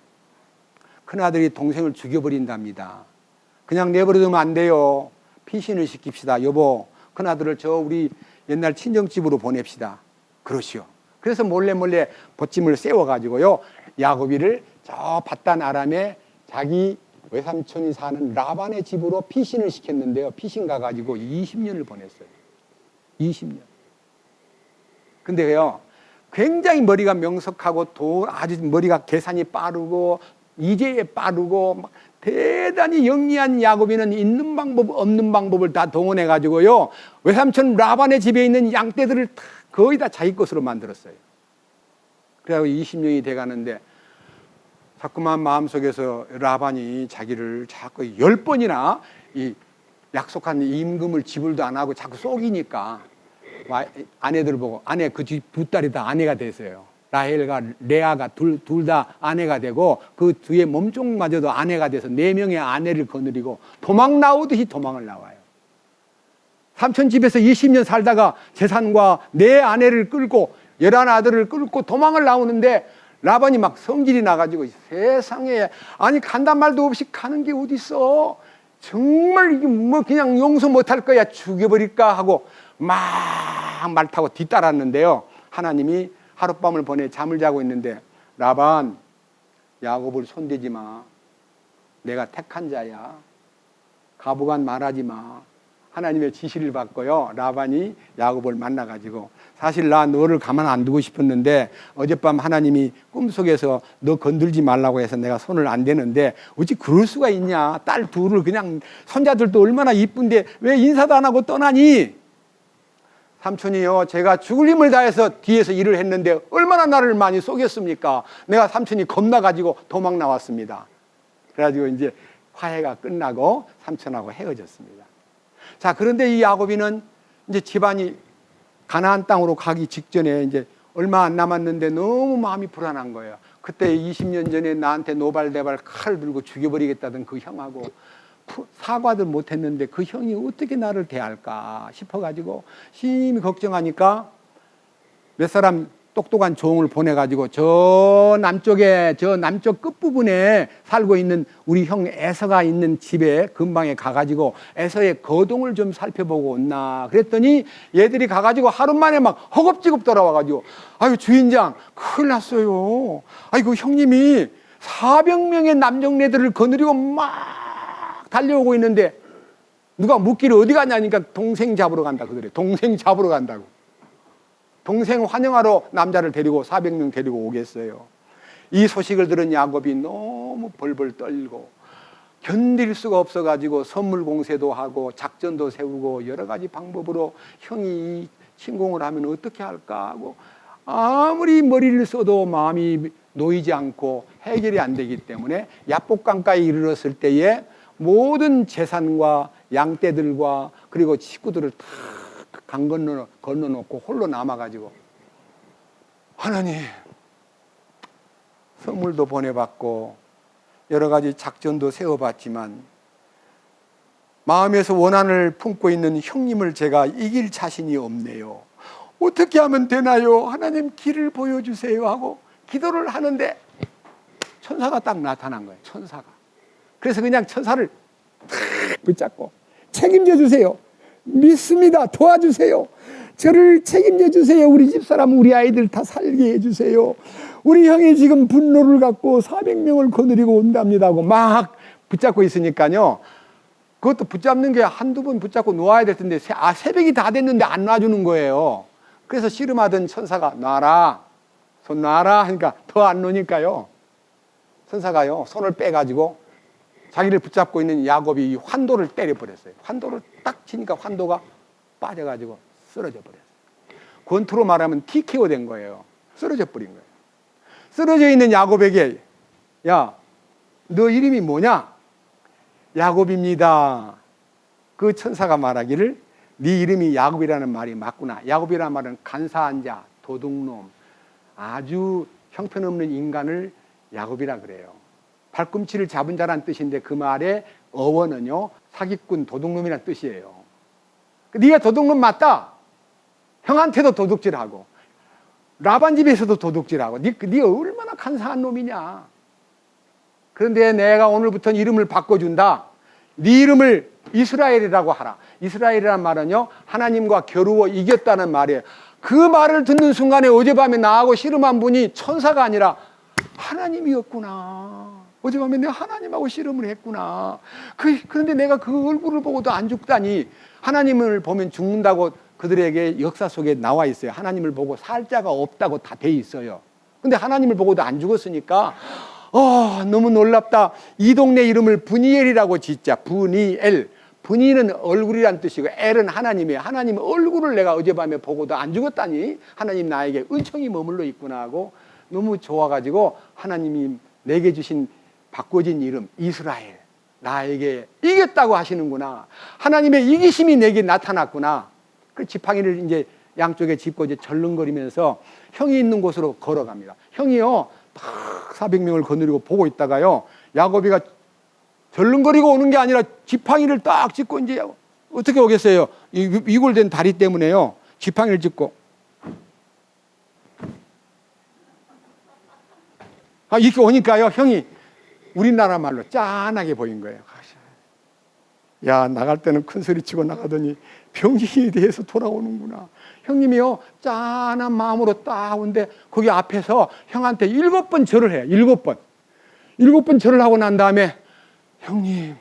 큰아들이 동생을 죽여버린답니다. 그냥 내버려두면 안 돼요. 피신을 시킵시다. 여보, 큰아들을 저 우리 옛날 친정집으로 보냅시다. 그러시오. 그래서 몰래 보침을 세워가지고요, 야곱이를 저 밧단 아람에 자기 외삼촌이 사는 라반의 집으로 피신을 시켰는데요, 피신 가가지고 20년을 보냈어요. 20년. 근데요, 굉장히 머리가 명석하고 아주 머리가 계산이 빠르고 이제에 빠르고 막 대단히 영리한 야곱이는 있는 방법 없는 방법을 다 동원해가지고요, 외삼촌 라반의 집에 있는 양떼들을 거의 다 자기 것으로 만들었어요. 그래가지고 20년이 돼가는데 자꾸만 마음속에서 라반이 자기를 자꾸 10번이나 이 약속한 임금을 지불도 안 하고 자꾸 속이니까 아내들 보고, 아내 그 두 딸이 다 아내가 됐어요. 라헬과 레아가 둘 다 아내가 되고 그 뒤에 몸종마저도 아내가 돼서 4명의 아내를 거느리고 도망 나오듯이 도망을 나와요. 삼촌 집에서 20년 살다가 재산과 4 아내를 끌고 11 아들을 끌고 도망을 나오는데 라반이 막 성질이 나가지고, 세상에, 아니 간단 말도 없이 가는 게 어딨어, 정말 이게 뭐 그냥 용서 못할 거야, 죽여버릴까 하고 막 말 타고 뒤따랐는데요, 하나님이 하룻밤을 보내 잠을 자고 있는데, 라반, 야곱을 손대지 마. 내가 택한 자야. 가부간 말하지 마. 하나님의 지시를 받고요, 라반이 야곱을 만나가지고, 사실 나 너를 가만 안 두고 싶었는데 어젯밤 하나님이 꿈속에서 너 건들지 말라고 해서 내가 손을 안 대는데 어찌 그럴 수가 있냐. 딸 둘을 그냥, 손자들도 얼마나 이쁜데 왜 인사도 안 하고 떠나니? 삼촌이요, 제가 죽을 힘을 다해서 뒤에서 일을 했는데 얼마나 나를 많이 속였습니까? 내가 삼촌이 겁나가지고 도망 나왔습니다. 그래가지고 이제 화해가 끝나고 삼촌하고 헤어졌습니다. 자, 그런데 이 야곱이는 이제 집안이 가나안 땅으로 가기 직전에 이제 얼마 안 남았는데 너무 마음이 불안한 거예요. 그때 20년 전에 나한테 노발대발 칼 들고 죽여버리겠다던 그 형하고 사과도 못했는데 그 형이 어떻게 나를 대할까 싶어가지고 심히 걱정하니까 몇 사람 똑똑한 종을 보내가지고 저 남쪽 끝부분에 살고 있는 우리 형 에서가 있는 집에 근방에 가가지고 에서의 거동을 좀 살펴보고 온나 그랬더니 얘들이 가가지고 하루 만에 막 허겁지겁 돌아와가지고 아유 주인장 큰일 났어요. 아이고 형님이 400명의 남정네들을 거느리고 막 달려오고 있는데 누가 묻기를 어디 가냐니까 동생 잡으러 간다 그러더래. 동생 잡으러 간다고. 동생 환영하러 남자를 데리고 400명 데리고 오겠어요. 이 소식을 들은 야곱이 너무 벌벌 떨고 견딜 수가 없어가지고 선물 공세도 하고 작전도 세우고 여러 가지 방법으로 형이 침공을 하면 어떻게 할까 하고 아무리 머리를 써도 마음이 놓이지 않고 해결이 안 되기 때문에 야복강가에 이르렀을 때에 모든 재산과 양떼들과 그리고 식구들을 다 강 건너놓고 홀로 남아가지고 하나님 선물도 보내봤고 여러 가지 작전도 세워봤지만 마음에서 원한을 품고 있는 형님을 제가 이길 자신이 없네요. 어떻게 하면 되나요? 하나님 길을 보여주세요 하고 기도를 하는데 천사가 딱 나타난 거예요. 천사가. 그래서 그냥 천사를 탁 붙잡고 책임져 주세요. 믿습니다. 도와주세요. 저를 책임져 주세요. 우리 집사람, 우리 아이들 다 살게 해주세요. 우리 형이 지금 분노를 갖고 400명을 거느리고 온답니다 하고 막 붙잡고 있으니까요. 그것도 붙잡는 게 한두 번 붙잡고 놓아야 될 텐데 새벽이 다 됐는데 안 놔주는 거예요. 그래서 씨름하던 천사가 놔라. 손 놔라 하니까 더 안 놓으니까요. 천사가요. 손을 빼가지고 자기를 붙잡고 있는 야곱이 이 환도를 때려버렸어요. 환도를 딱 치니까 환도가 빠져가지고 쓰러져 버렸어요. 권투로 말하면 TKO 된 거예요. 쓰러져 버린 거예요. 쓰러져 있는 야곱에게 야, 너 이름이 뭐냐? 야곱입니다. 그 천사가 말하기를 네 이름이 야곱이라는 말이 맞구나. 야곱이라는 말은 간사한 자, 도둑놈, 아주 형편없는 인간을 야곱이라 그래요. 발꿈치를 잡은 자란 뜻인데 그 말의 어원은요 사기꾼 도둑놈이란 뜻이에요. 네가 도둑놈 맞다. 형한테도 도둑질하고 라반 집에서도 도둑질하고 네가 얼마나 간사한 놈이냐. 그런데 내가 오늘부터는 이름을 바꿔준다. 네 이름을 이스라엘이라고 하라. 이스라엘이란 말은요 하나님과 겨루어 이겼다는 말이에요. 그 말을 듣는 순간에 어젯밤에 나하고 씨름한 분이 천사가 아니라 하나님이었구나. 어젯밤에 내가 하나님하고 씨름을 했구나. 그런데 내가 그 얼굴을 보고도 안 죽다니. 하나님을 보면 죽는다고 그들에게 역사 속에 나와 있어요. 하나님을 보고 살 자가 없다고 다 돼 있어요. 근데 하나님을 보고도 안 죽었으니까 너무 놀랍다. 이 동네 이름을 브니엘이라고 짓자. 브니엘. 브니는 얼굴이란 뜻이고 엘은 하나님이에요. 하나님 얼굴을 내가 어젯밤에 보고도 안 죽었다니. 하나님 나에게 은총이 머물러 있구나 하고 너무 좋아가지고 하나님이 내게 주신 바꿔진 이름 이스라엘. 나에게 이겼다고 하시는구나. 하나님의 이기심이 내게 나타났구나. 그 지팡이를 이제 양쪽에 짚고 이제 절름거리면서 형이 있는 곳으로 걸어갑니다. 형이요, 딱 400명을 거느리고 보고 있다가요, 야곱이가 절름거리고 오는 게 아니라 지팡이를 딱 짚고 이제 어떻게 오겠어요? 이골된 다리 때문에요. 지팡이를 짚고 이렇게 오니까요, 형이 우리나라 말로 짠하게 보인 거예요. 야, 나갈 때는 큰 소리 치고 나가더니 병신이 돼서 돌아오는구나. 형님이요, 짠한 마음으로 딱 오는데 거기 앞에서 형한테 7번 절을 해요. 7번. 7번 절을 하고 난 다음에 형님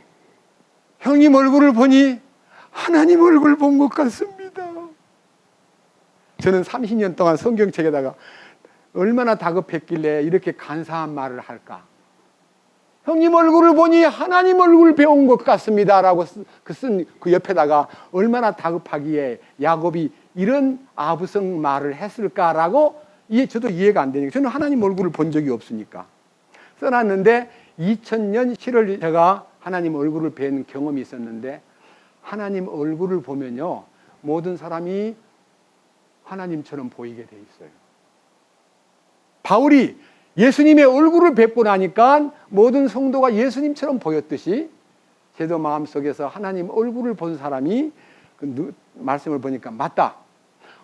얼굴을 보니 하나님 얼굴 본 것 같습니다. 저는 30년 동안 성경책에다가 얼마나 다급했길래 이렇게 간사한 말을 할까. 형님 얼굴을 보니 하나님 얼굴 배운 것 같습니다 라고 쓴 그 옆에다가 얼마나 다급하기에 야곱이 이런 아부성 말을 했을까라고 저도 이해가 안 되니까. 저는 하나님 얼굴을 본 적이 없으니까 써놨는데 2000년 7월 제가 하나님 얼굴을 뵌 경험이 있었는데, 하나님 얼굴을 보면요 모든 사람이 하나님처럼 보이게 돼 있어요. 바울이 예수님의 얼굴을 뵙고 나니까 모든 성도가 예수님처럼 보였듯이, 저도 마음속에서 하나님 얼굴을 본 사람이 그 말씀을 보니까 맞다.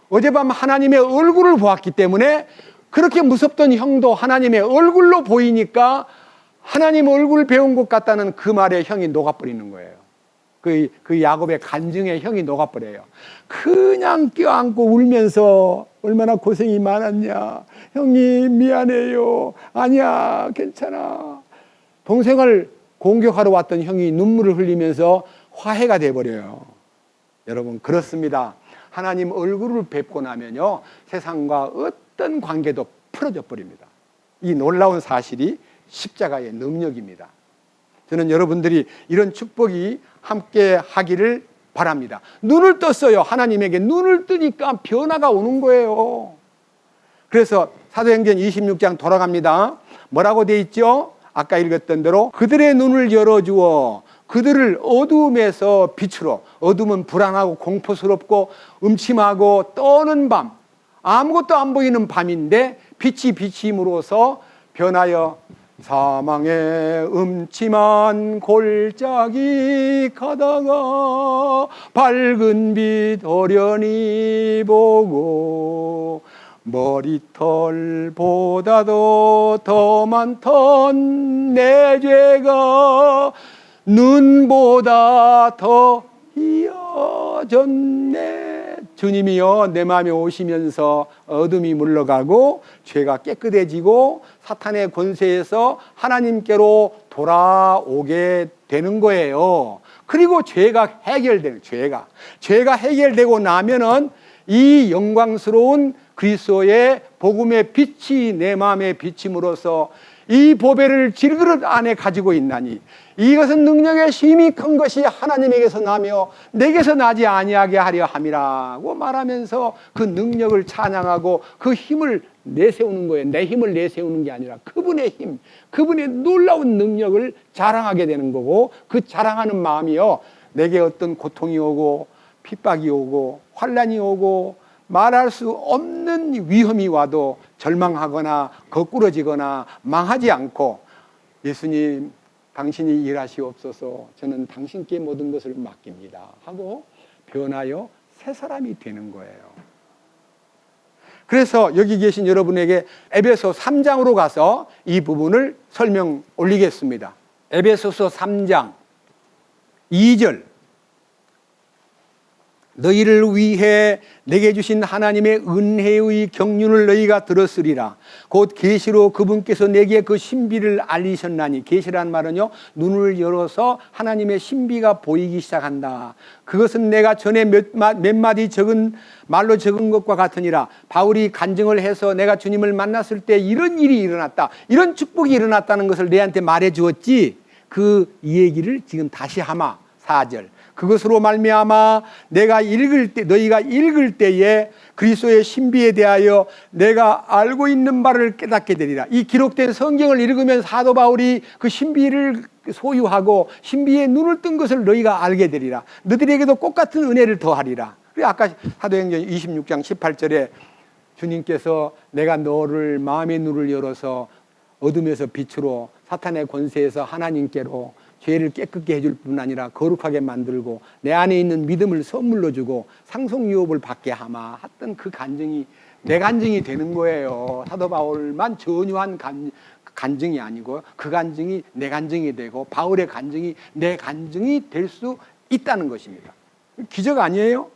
어젯밤 하나님의 얼굴을 보았기 때문에 그렇게 무섭던 형도 하나님의 얼굴로 보이니까 하나님 얼굴 배운 것 같다는 그 말에 형이 녹아버리는 거예요. 그 야곱의 간증에 형이 녹아버려요. 그냥 껴안고 울면서 얼마나 고생이 많았냐. 형이 미안해요. 아니야, 괜찮아. 동생을 공격하러 왔던 형이 눈물을 흘리면서 화해가 돼버려요. 여러분, 그렇습니다. 하나님 얼굴을 뵙고 나면요 세상과 어떤 관계도 풀어져 버립니다. 이 놀라운 사실이 십자가의 능력입니다. 저는 여러분들이 이런 축복이 함께 하기를 바랍니다. 눈을 떴어요. 하나님에게 눈을 뜨니까 변화가 오는 거예요. 그래서 사도행전 26장 돌아갑니다. 뭐라고 돼 있죠? 아까 읽었던 대로 그들의 눈을 열어주어 그들을 어두움에서 빛으로, 어둠은 불안하고 공포스럽고 음침하고 떠는 밤, 아무것도 안 보이는 밤인데 빛이 비침으로써 변하여 사망의 음침한 골짜기 가다가 밝은 빛 어련히 보고 머리털보다도 더 많던 내 죄가 눈보다 더 희어졌네. 주님이요 내 마음에 오시면서 어둠이 물러가고 죄가 깨끗해지고 사탄의 권세에서 하나님께로 돌아오게 되는 거예요. 그리고 죄가 해결되는, 죄가 해결되고 나면은 이 영광스러운 그리스도의 복음의 빛이 내 마음에 비침으로써 이 보배를 질그릇 안에 가지고 있나니 이것은 능력의 힘이 큰 것이 하나님에게서 나며 내게서 나지 아니하게 하려 함이라고 말하면서 그 능력을 찬양하고 그 힘을 내세우는 거예요. 내 힘을 내세우는 게 아니라 그분의 힘, 그분의 놀라운 능력을 자랑하게 되는 거고, 그 자랑하는 마음이요 내게 어떤 고통이 오고 핍박이 오고 환난이 오고 말할 수 없는 위험이 와도 절망하거나 거꾸러지거나 망하지 않고, 예수님 당신이 일하시옵소서, 저는 당신께 모든 것을 맡깁니다 하고 변하여 새 사람이 되는 거예요. 그래서 여기 계신 여러분에게 에베소 3장으로 가서 이 부분을 설명 올리겠습니다. 에베소서 3장 2절, 너희를 위해 내게 주신 하나님의 은혜의 경륜을 너희가 들었으리라. 곧 계시로 그분께서 내게 그 신비를 알리셨나니, 계시란 말은요 눈을 열어서 하나님의 신비가 보이기 시작한다. 그것은 내가 전에 몇 마디 적은 말로 적은 것과 같으니라. 바울이 간증을 해서 내가 주님을 만났을 때 이런 일이 일어났다, 이런 축복이 일어났다는 것을 내한테 말해 주었지. 그 얘기를 지금 다시 하마 4절, 그것으로 말미암아 내가 읽을 때, 너희가 읽을 때에 그리스도의 신비에 대하여 내가 알고 있는 바를 깨닫게 되리라. 이 기록된 성경을 읽으면 사도 바울이 그 신비를 소유하고 신비의 눈을 뜬 것을 너희가 알게 되리라. 너희들에게도 똑같은 은혜를 더하리라. 그리고 아까 사도행전 26장 18절에 주님께서 내가 너를 마음의 눈을 열어서 어둠에서 빛으로 사탄의 권세에서 하나님께로 죄를 깨끗게 해줄 뿐 아니라 거룩하게 만들고 내 안에 있는 믿음을 선물로 주고 상속유업을 받게 하마 했던 그 간증이 내 간증이 되는 거예요. 사도 바울만 전유한 간증이 아니고 그 간증이 내 간증이 되고 바울의 간증이 내 간증이 될 수 있다는 것입니다. 기적 아니에요?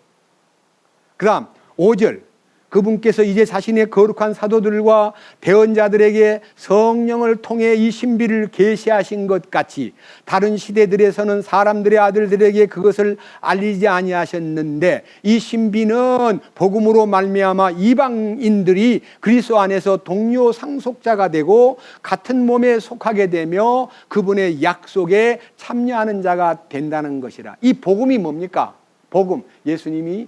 그 다음 5절, 그분께서 이제 자신의 거룩한 사도들과 대언자들에게 성령을 통해 이 신비를 계시하신 것 같이 다른 시대들에서는 사람들의 아들들에게 그것을 알리지 아니하셨는데, 이 신비는 복음으로 말미암아 이방인들이 그리스도 안에서 동료 상속자가 되고 같은 몸에 속하게 되며 그분의 약속에 참여하는 자가 된다는 것이라. 이 복음이 뭡니까? 복음, 예수님이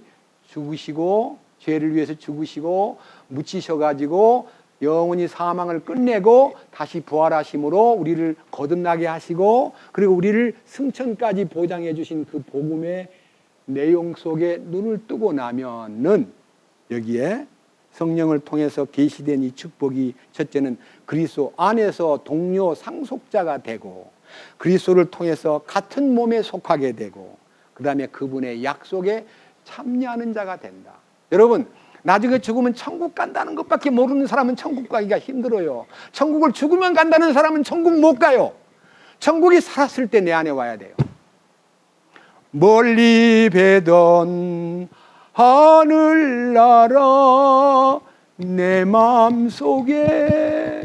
죽으시고 죄를 위해서 죽으시고 묻히셔가지고 영원히 사망을 끝내고 다시 부활하심으로 우리를 거듭나게 하시고 그리고 우리를 승천까지 보장해 주신 그 복음의 내용 속에 눈을 뜨고 나면은 여기에 성령을 통해서 계시된 이 축복이 첫째는 그리스도 안에서 동료 상속자가 되고 그리스도를 통해서 같은 몸에 속하게 되고 그 다음에 그분의 약속에 참여하는 자가 된다. 여러분, 나중에 죽으면 천국 간다는 것밖에 모르는 사람은 천국 가기가 힘들어요. 천국을 죽으면 간다는 사람은 천국 못 가요. 천국이 살았을 때 내 안에 와야 돼요. 멀리 뵈던 하늘나라 내 마음속에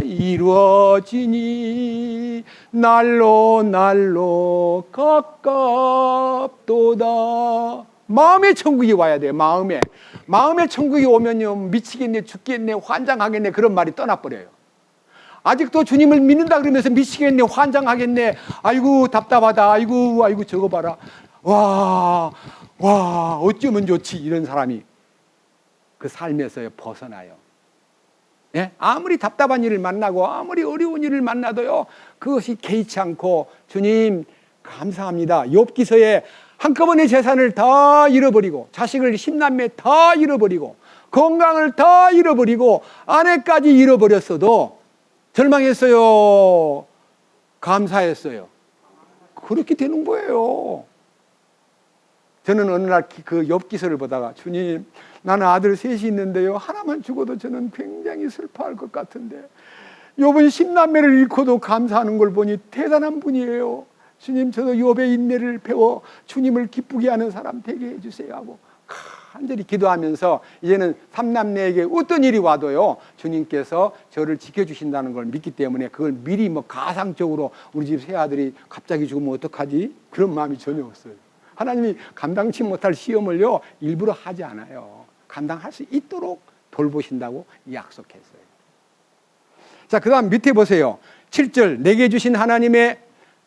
이루어지니 날로 날로 가깝도다. 마음의 천국이 와야 돼요. 마음의 천국이 오면요 미치겠네, 죽겠네, 환장하겠네 그런 말이 떠나버려요. 아직도 주님을 믿는다 그러면서 미치겠네, 환장하겠네, 아이고 답답하다, 아이고 저거 봐라, 와 어쩌면 좋지, 이런 사람이 그 삶에서 벗어나요. 예? 아무리 답답한 일을 만나고 아무리 어려운 일을 만나도요 그것이 개의치 않고 주님 감사합니다. 욥기서에 한꺼번에 재산을 다 잃어버리고 자식을 10남매 다 잃어버리고 건강을 다 잃어버리고 아내까지 잃어버렸어도 절망했어요, 감사했어요. 그렇게 되는 거예요. 저는 어느 날 그 욥기서를 보다가 주님, 나는 아들 셋이 있는데요 하나만 죽어도 저는 굉장히 슬퍼할 것 같은데 욥은 10남매를 잃고도 감사하는 걸 보니 대단한 분이에요. 주님, 저도 욥의 인내를 배워 주님을 기쁘게 하는 사람 되게 해주세요 하고 간절히 기도하면서 이제는 3남매에게 어떤 일이 와도요 주님께서 저를 지켜주신다는 걸 믿기 때문에 그걸 미리 뭐 가상적으로 우리 집 새아들이 갑자기 죽으면 어떡하지 그런 마음이 전혀 없어요. 하나님이 감당치 못할 시험을요 일부러 하지 않아요. 감당할 수 있도록 돌보신다고 약속했어요. 자, 그 다음 밑에 보세요. 7절, 내게 주신 하나님의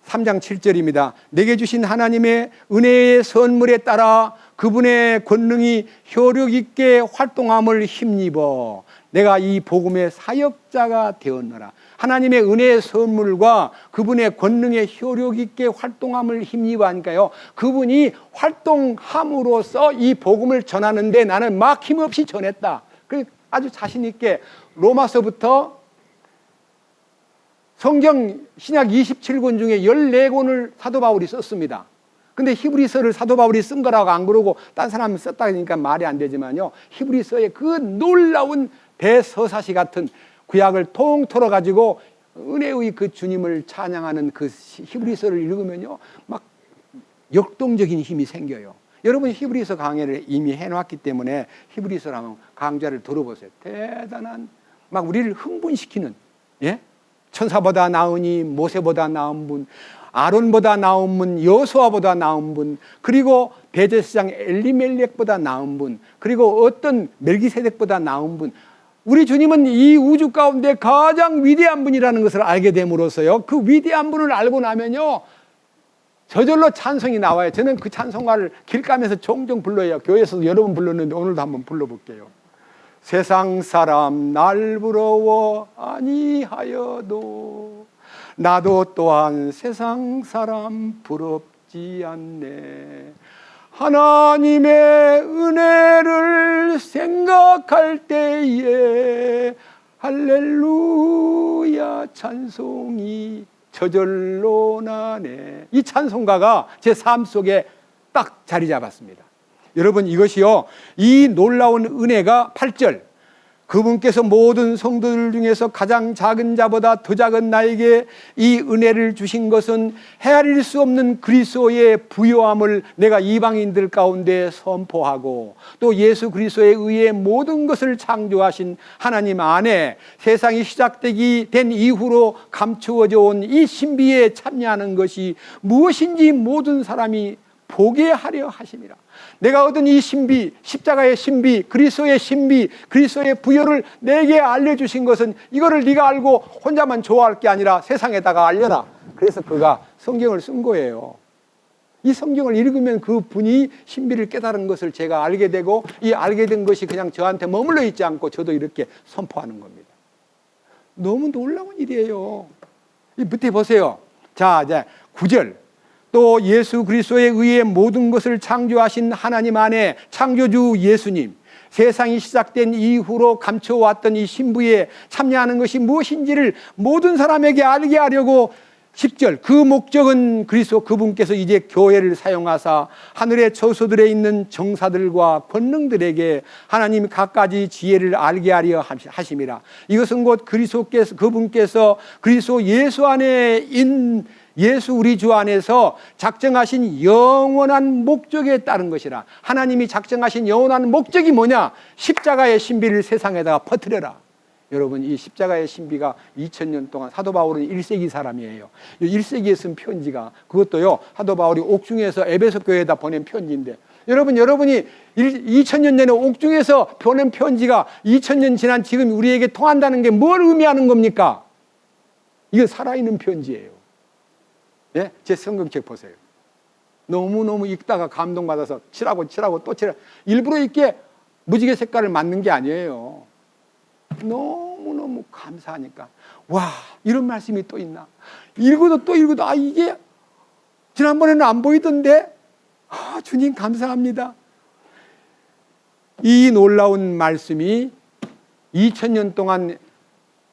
3장 7절입니다. 내게 주신 하나님의 은혜의 선물에 따라 그분의 권능이 효력 있게 활동함을 힘입어 내가 이 복음의 사역자가 되었노라. 하나님의 은혜의 선물과 그분의 권능의 효력 있게 활동함을 힘입어하니까요 그분이 활동함으로써 이 복음을 전하는데 나는 막힘없이 전했다. 아주 자신 있게 로마서부터 성경 신약 27권 중에 14권을 사도 바울이 썼습니다. 근데 히브리서를 사도 바울이 쓴 거라고 안 그러고 딴 사람이 썼다 그러니까 말이 안 되지만요 히브리서의 그 놀라운 대서사시 같은 구약을 통틀어 가지고 은혜의 그 주님을 찬양하는 그 히브리서를 읽으면요 막 역동적인 힘이 생겨요. 여러분 히브리서 강의를 이미 해놨기 때문에 히브리서라면 강좌를 들어보세요. 대단한 막 우리를 흥분시키는, 예? 천사보다 나으니 모세보다 나은 분, 아론보다 나은 분, 여호수아보다 나은 분, 그리고 대제사장 엘리멜렉보다 나은 분, 그리고 어떤 멜기세덱보다 나은 분. 우리 주님은 이 우주 가운데 가장 위대한 분이라는 것을 알게 됨으로써요 그 위대한 분을 알고 나면요 저절로 찬송이 나와요. 저는 그 찬송가를 길 가면서 종종 불러요. 교회에서도 여러 번 불렀는데 오늘도 한번 불러볼게요. 세상 사람 날 부러워 아니하여도 나도 또한 세상 사람 부럽지 않네. 하나님의 은혜를 생각할 때에 할렐루야 찬송이 저절로 나네. 이 찬송가가 제 삶 속에 딱 자리 잡았습니다. 여러분 이것이요 이 놀라운 은혜가 8절 그분께서 모든 성도들 중에서 가장 작은 자보다 더 작은 나에게 이 은혜를 주신 것은 헤아릴 수 없는 그리스도의 부요함을 내가 이방인들 가운데 선포하고 또 예수 그리스도에 의해 모든 것을 창조하신 하나님 안에 세상이 시작되기 된 이후로 감추어져 온 이 신비에 참여하는 것이 무엇인지 모든 사람이 보게 하려 하심이라. 내가 얻은 이 신비, 십자가의 신비, 그리스도의 신비, 그리스도의 부여를 내게 알려주신 것은 이거를 네가 알고 혼자만 좋아할 게 아니라 세상에다가 알려라. 그래서 그가 성경을 쓴 거예요. 이 성경을 읽으면 그 분이 신비를 깨달은 것을 제가 알게 되고, 이 알게 된 것이 그냥 저한테 머물러 있지 않고 저도 이렇게 선포하는 겁니다. 너무 놀라운 일이에요. 이 밑에 보세요. 자, 이제 9절. 또 예수 그리스도에 의해 모든 것을 창조하신 하나님 안에 창조주 예수님, 세상이 시작된 이후로 감춰왔던 이 신부에 참여하는 것이 무엇인지를 모든 사람에게 알게 하려고 10절, 그 목적은 그리스도 그분께서 이제 교회를 사용하사 하늘의 처소들에 있는 정사들과 권능들에게 하나님 갖가지 지혜를 알게 하려 하심이라. 이것은 곧 그리스도께서, 그분께서 그리스도 예수 안에 예수 우리 주 안에서 작정하신 영원한 목적에 따른 것이라. 하나님이 작정하신 영원한 목적이 뭐냐? 십자가의 신비를 세상에다가 퍼뜨려라. 여러분, 이 십자가의 신비가 2000년 동안, 사도 바울은 1세기 사람이에요. 1세기에 쓴 편지가, 그것도요, 사도 바울이 옥중에서 에베소 교회에다 보낸 편지인데, 여러분이 2000년 전에 옥중에서 보낸 편지가 2000년 지난 지금 우리에게 통한다는 게 뭘 의미하는 겁니까? 이거 살아있는 편지예요. 예? 제 성경책 보세요. 너무너무 읽다가 감동받아서 칠하고 또 칠하고, 일부러 이렇게 무지개 색깔을 맞는 게 아니에요. 너무너무 감사하니까, 와, 이런 말씀이 또 있나? 읽어도 또 읽어도, 아, 이게 지난번에는 안 보이던데? 아, 주님 감사합니다. 이 놀라운 말씀이 2000년 동안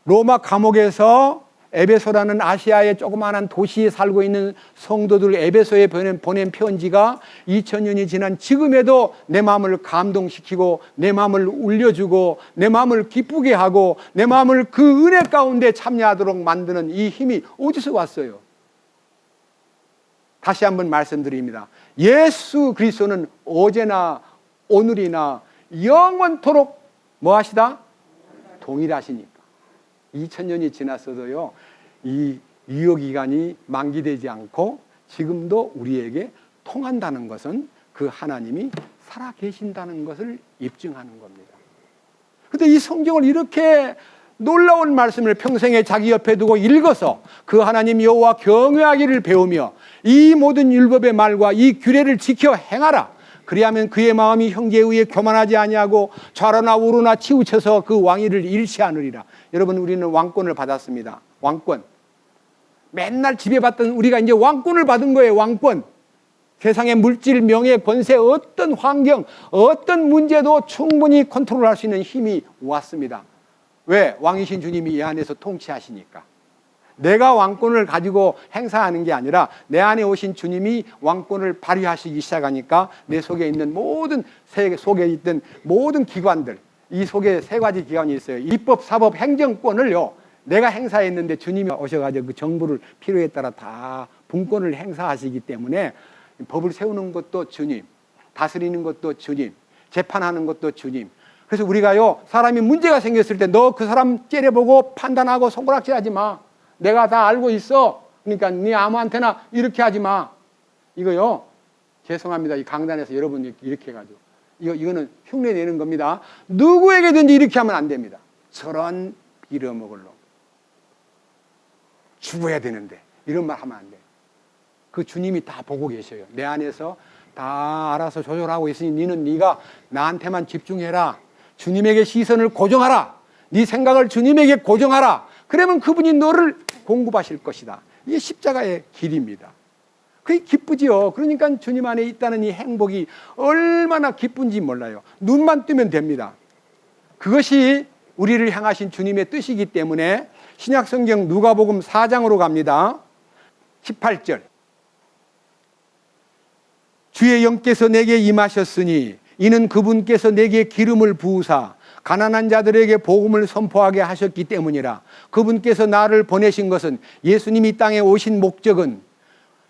로마 감옥에서 에베소라는 아시아의 조그마한 도시에 살고 있는 성도들 에베소에 보낸 편지가 2000년이 지난 지금에도 내 마음을 감동시키고, 내 마음을 울려주고, 내 마음을 기쁘게 하고, 내 마음을 그 은혜 가운데 참여하도록 만드는 이 힘이 어디서 왔어요? 다시 한번 말씀드립니다. 예수 그리스도는 어제나 오늘이나 영원토록 뭐 하시다? 동일하시니까. 2000년이 지났어도요, 이 유효기간이 만기되지 않고 지금도 우리에게 통한다는 것은 그 하나님이 살아계신다는 것을 입증하는 겁니다. 그런데 이 성경을 이렇게 놀라운 말씀을 평생에 자기 옆에 두고 읽어서 그 하나님 여호와 경외하기를 배우며 이 모든 율법의 말과 이 규례를 지켜 행하라. 그리하면 그의 마음이 형제에 의해 교만하지 아니하고 좌로나 우로나 치우쳐서 그 왕위를 일치하느리라. 여러분, 우리는 왕권을 받았습니다. 왕권. 맨날 지배받던 우리가 이제 왕권을 받은 거예요. 왕권. 세상의 물질, 명예, 권세, 어떤 환경, 어떤 문제도 충분히 컨트롤할 수 있는 힘이 왔습니다. 왜? 왕이신 주님이 이 안에서 통치하시니까. 내가 왕권을 가지고 행사하는 게 아니라 내 안에 오신 주님이 왕권을 발휘하시기 시작하니까 내 속에 있는 모든, 속에 있던 모든 기관들, 이 속에 세 가지 기관이 있어요. 입법, 사법, 행정권을요, 내가 행사했는데 주님이 오셔가지고 그 정부를 필요에 따라 다 분권을 행사하시기 때문에 법을 세우는 것도 주님, 다스리는 것도 주님, 재판하는 것도 주님. 그래서 우리가요, 사람이 문제가 생겼을 때 너 그 사람 째려보고 판단하고 손가락질하지 마. 내가 다 알고 있어. 그러니까 네 아무한테나 이렇게 하지 마. 이거요, 죄송합니다. 이 강단에서 여러분 이렇게 해가지고 이거는 흉내 내는 겁니다. 누구에게든지 이렇게 하면 안 됩니다. 저런 빌어먹을 놈, 죽어야 되는데 이런 말 하면 안 돼. 그 주님이 다 보고 계셔요. 내 안에서 다 알아서 조절하고 있으니 네가 나한테만 집중해라. 주님에게 시선을 고정하라. 네 생각을 주님에게 고정하라. 그러면 그분이 너를 공급하실 것이다. 이게 십자가의 길입니다. 그게 기쁘지요. 그러니까 주님 안에 있다는 이 행복이 얼마나 기쁜지 몰라요. 눈만 뜨면 됩니다. 그것이 우리를 향하신 주님의 뜻이기 때문에 신약성경 누가복음 4장으로 갑니다. 18절. 주의 영께서 내게 임하셨으니 이는 그분께서 내게 기름을 부으사 가난한 자들에게 복음을 선포하게 하셨기 때문이라. 그분께서 나를 보내신 것은, 예수님이 땅에 오신 목적은,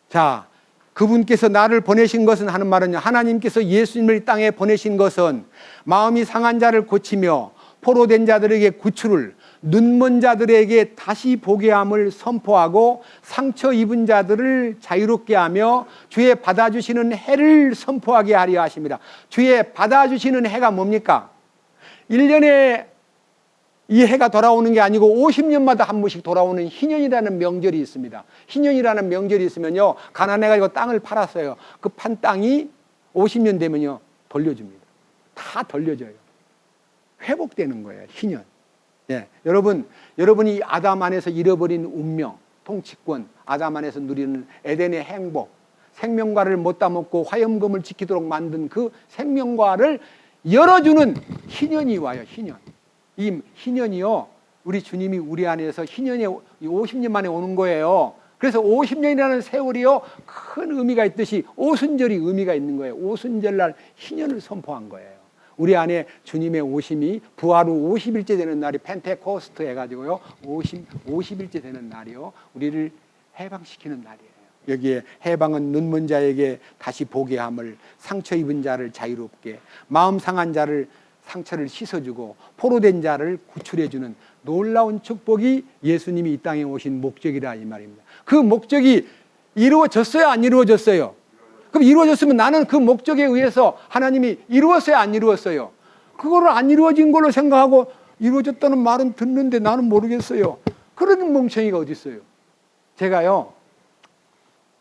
자, 그분께서 나를 보내신 것은 하는 말은, 하나님께서 예수님을 땅에 보내신 것은 마음이 상한 자를 고치며 포로된 자들에게 구출을, 눈먼 자들에게 다시 보게 함을 선포하고 상처 입은 자들을 자유롭게 하며 주의 받아주시는 해를 선포하게 하려 하십니다. 주의 받아주시는 해가 뭡니까? 1년에 이 해가 돌아오는 게 아니고 50년마다 한 번씩 돌아오는 희년이라는 명절이 있습니다. 희년이라는 명절이 있으면요, 가난해가지고 땅을 팔았어요. 그 판 땅이 50년 되면요 돌려줍니다. 다 돌려줘요. 회복되는 거예요. 희년. 예, 여러분이 아담 안에서 잃어버린 운명, 통치권, 아담 안에서 누리는 에덴의 행복, 생명과를 못 따먹고 화염금을 지키도록 만든 그 생명과를 열어주는 희년이 와요. 희년. 이 희년이요, 우리 주님이 우리 안에서 희년이 50년 만에 오는 거예요. 그래서 50년이라는 세월이요, 큰 의미가 있듯이 오순절이 의미가 있는 거예요. 오순절날 희년을 선포한 거예요. 우리 안에 주님의 오심이 부활 후 50일째 되는 날이 펜테코스트 해가지고요, 50일째 되는 날이요, 우리를 해방시키는 날이에요. 여기에 해방은 눈먼 자에게 다시 보게 함을, 상처 입은 자를 자유롭게, 마음 상한 자를 상처를 씻어주고, 포로된 자를 구출해주는 놀라운 축복이 예수님이 이 땅에 오신 목적이라 이 말입니다. 그 목적이 이루어졌어요, 안 이루어졌어요? 그럼 이루어졌으면 나는 그 목적에 의해서 하나님이 이루었어요, 안 이루었어요? 그거를 안 이루어진 걸로 생각하고 이루어졌다는 말은 듣는데 나는 모르겠어요. 그런 멍청이가 어디 있어요? 제가요,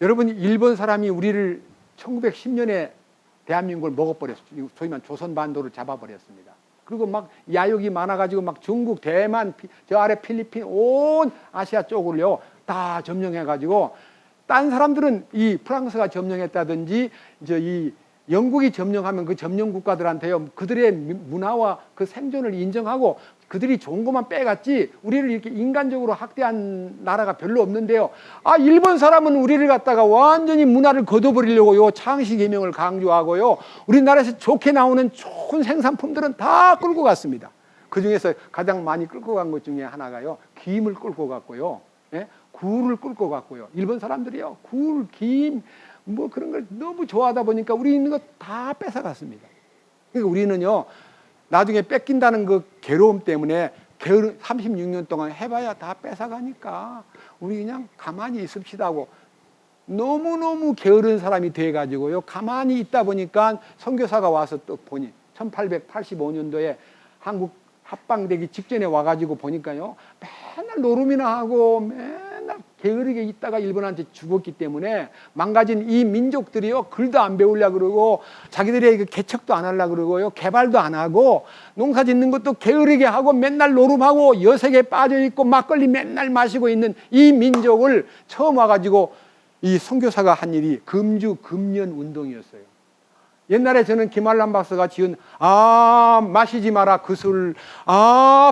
여러분, 일본 사람이 우리를 1910년에 대한민국을 먹어버렸어요. 소위 말하는 조선반도를 잡아버렸습니다. 그리고 막 야욕이 많아가지고 막 중국, 대만, 저 아래 필리핀, 온 아시아 쪽을요 다 점령해가지고, 딴 사람들은 이 프랑스가 점령했다든지 이 영국이 점령하면 그 점령 국가들한테요 그들의 문화와 그 생존을 인정하고 그들이 좋은 것만 빼갔지, 우리를 이렇게 인간적으로 학대한 나라가 별로 없는데요. 일본 사람은 우리를 갖다가 완전히 문화를 걷어버리려고요, 창씨 개명을 강조하고요, 우리나라에서 좋게 나오는 좋은 생산품들은 다 끌고 갔습니다. 그 중에서 가장 많이 끌고 간 것 중에 하나가요, 김을 끌고 갔고요, 예? 굴을 끌고 갔고요. 일본 사람들이요, 굴, 김, 뭐 그런 걸 너무 좋아하다 보니까 우리 있는 거 다 뺏어갔습니다. 그러니까 우리는요, 나중에 뺏긴다는 그 괴로움 때문에 36년 동안 해봐야 다 뺏어가니까 우리 그냥 가만히 있읍시다 하고, 너무너무 게으른 사람이 돼가지고요, 가만히 있다 보니까 선교사가 와서 또 보니 1885년도에 한국 합방되기 직전에 와가지고 보니까요, 맨날 노름이나 하고 맨날 게으르게 있다가 일본한테 죽었기 때문에 망가진 이 민족들이요, 글도 안 배우려고 그러고 자기들의 개척도 안 하려고 그러고요, 개발도 안 하고 농사 짓는 것도 게으르게 하고 맨날 노름하고 여색에 빠져있고 막걸리 맨날 마시고 있는 이 민족을 처음 와가지고 이 선교사가 한 일이 금주 금년 운동이었어요. 옛날에 저는 김한란 박사가 지은 마시지 마라 그 술,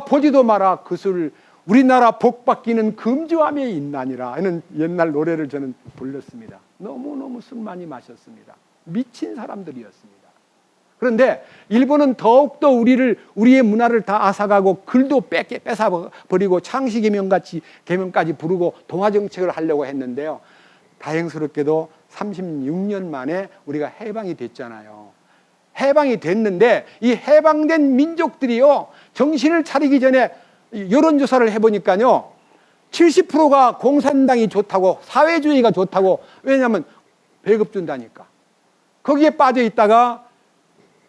보지도 마라 그 술, 우리나라 복받기는 금주함에 있나니라 하는 옛날 노래를 저는 불렀습니다. 너무너무 술 많이 마셨습니다. 미친 사람들이었습니다. 그런데 일본은 더욱더 우리의 문화를 다 앗아가고 글도 뺏어버리고 창씨 개명까지 부르고 동화정책을 하려고 했는데요, 다행스럽게도 36년 만에 우리가 해방이 됐잖아요. 해방이 됐는데 이 해방된 민족들이요, 정신을 차리기 전에 여론조사를 해보니까요, 70%가 공산당이 좋다고, 사회주의가 좋다고. 왜냐하면 배급 준다니까. 거기에 빠져 있다가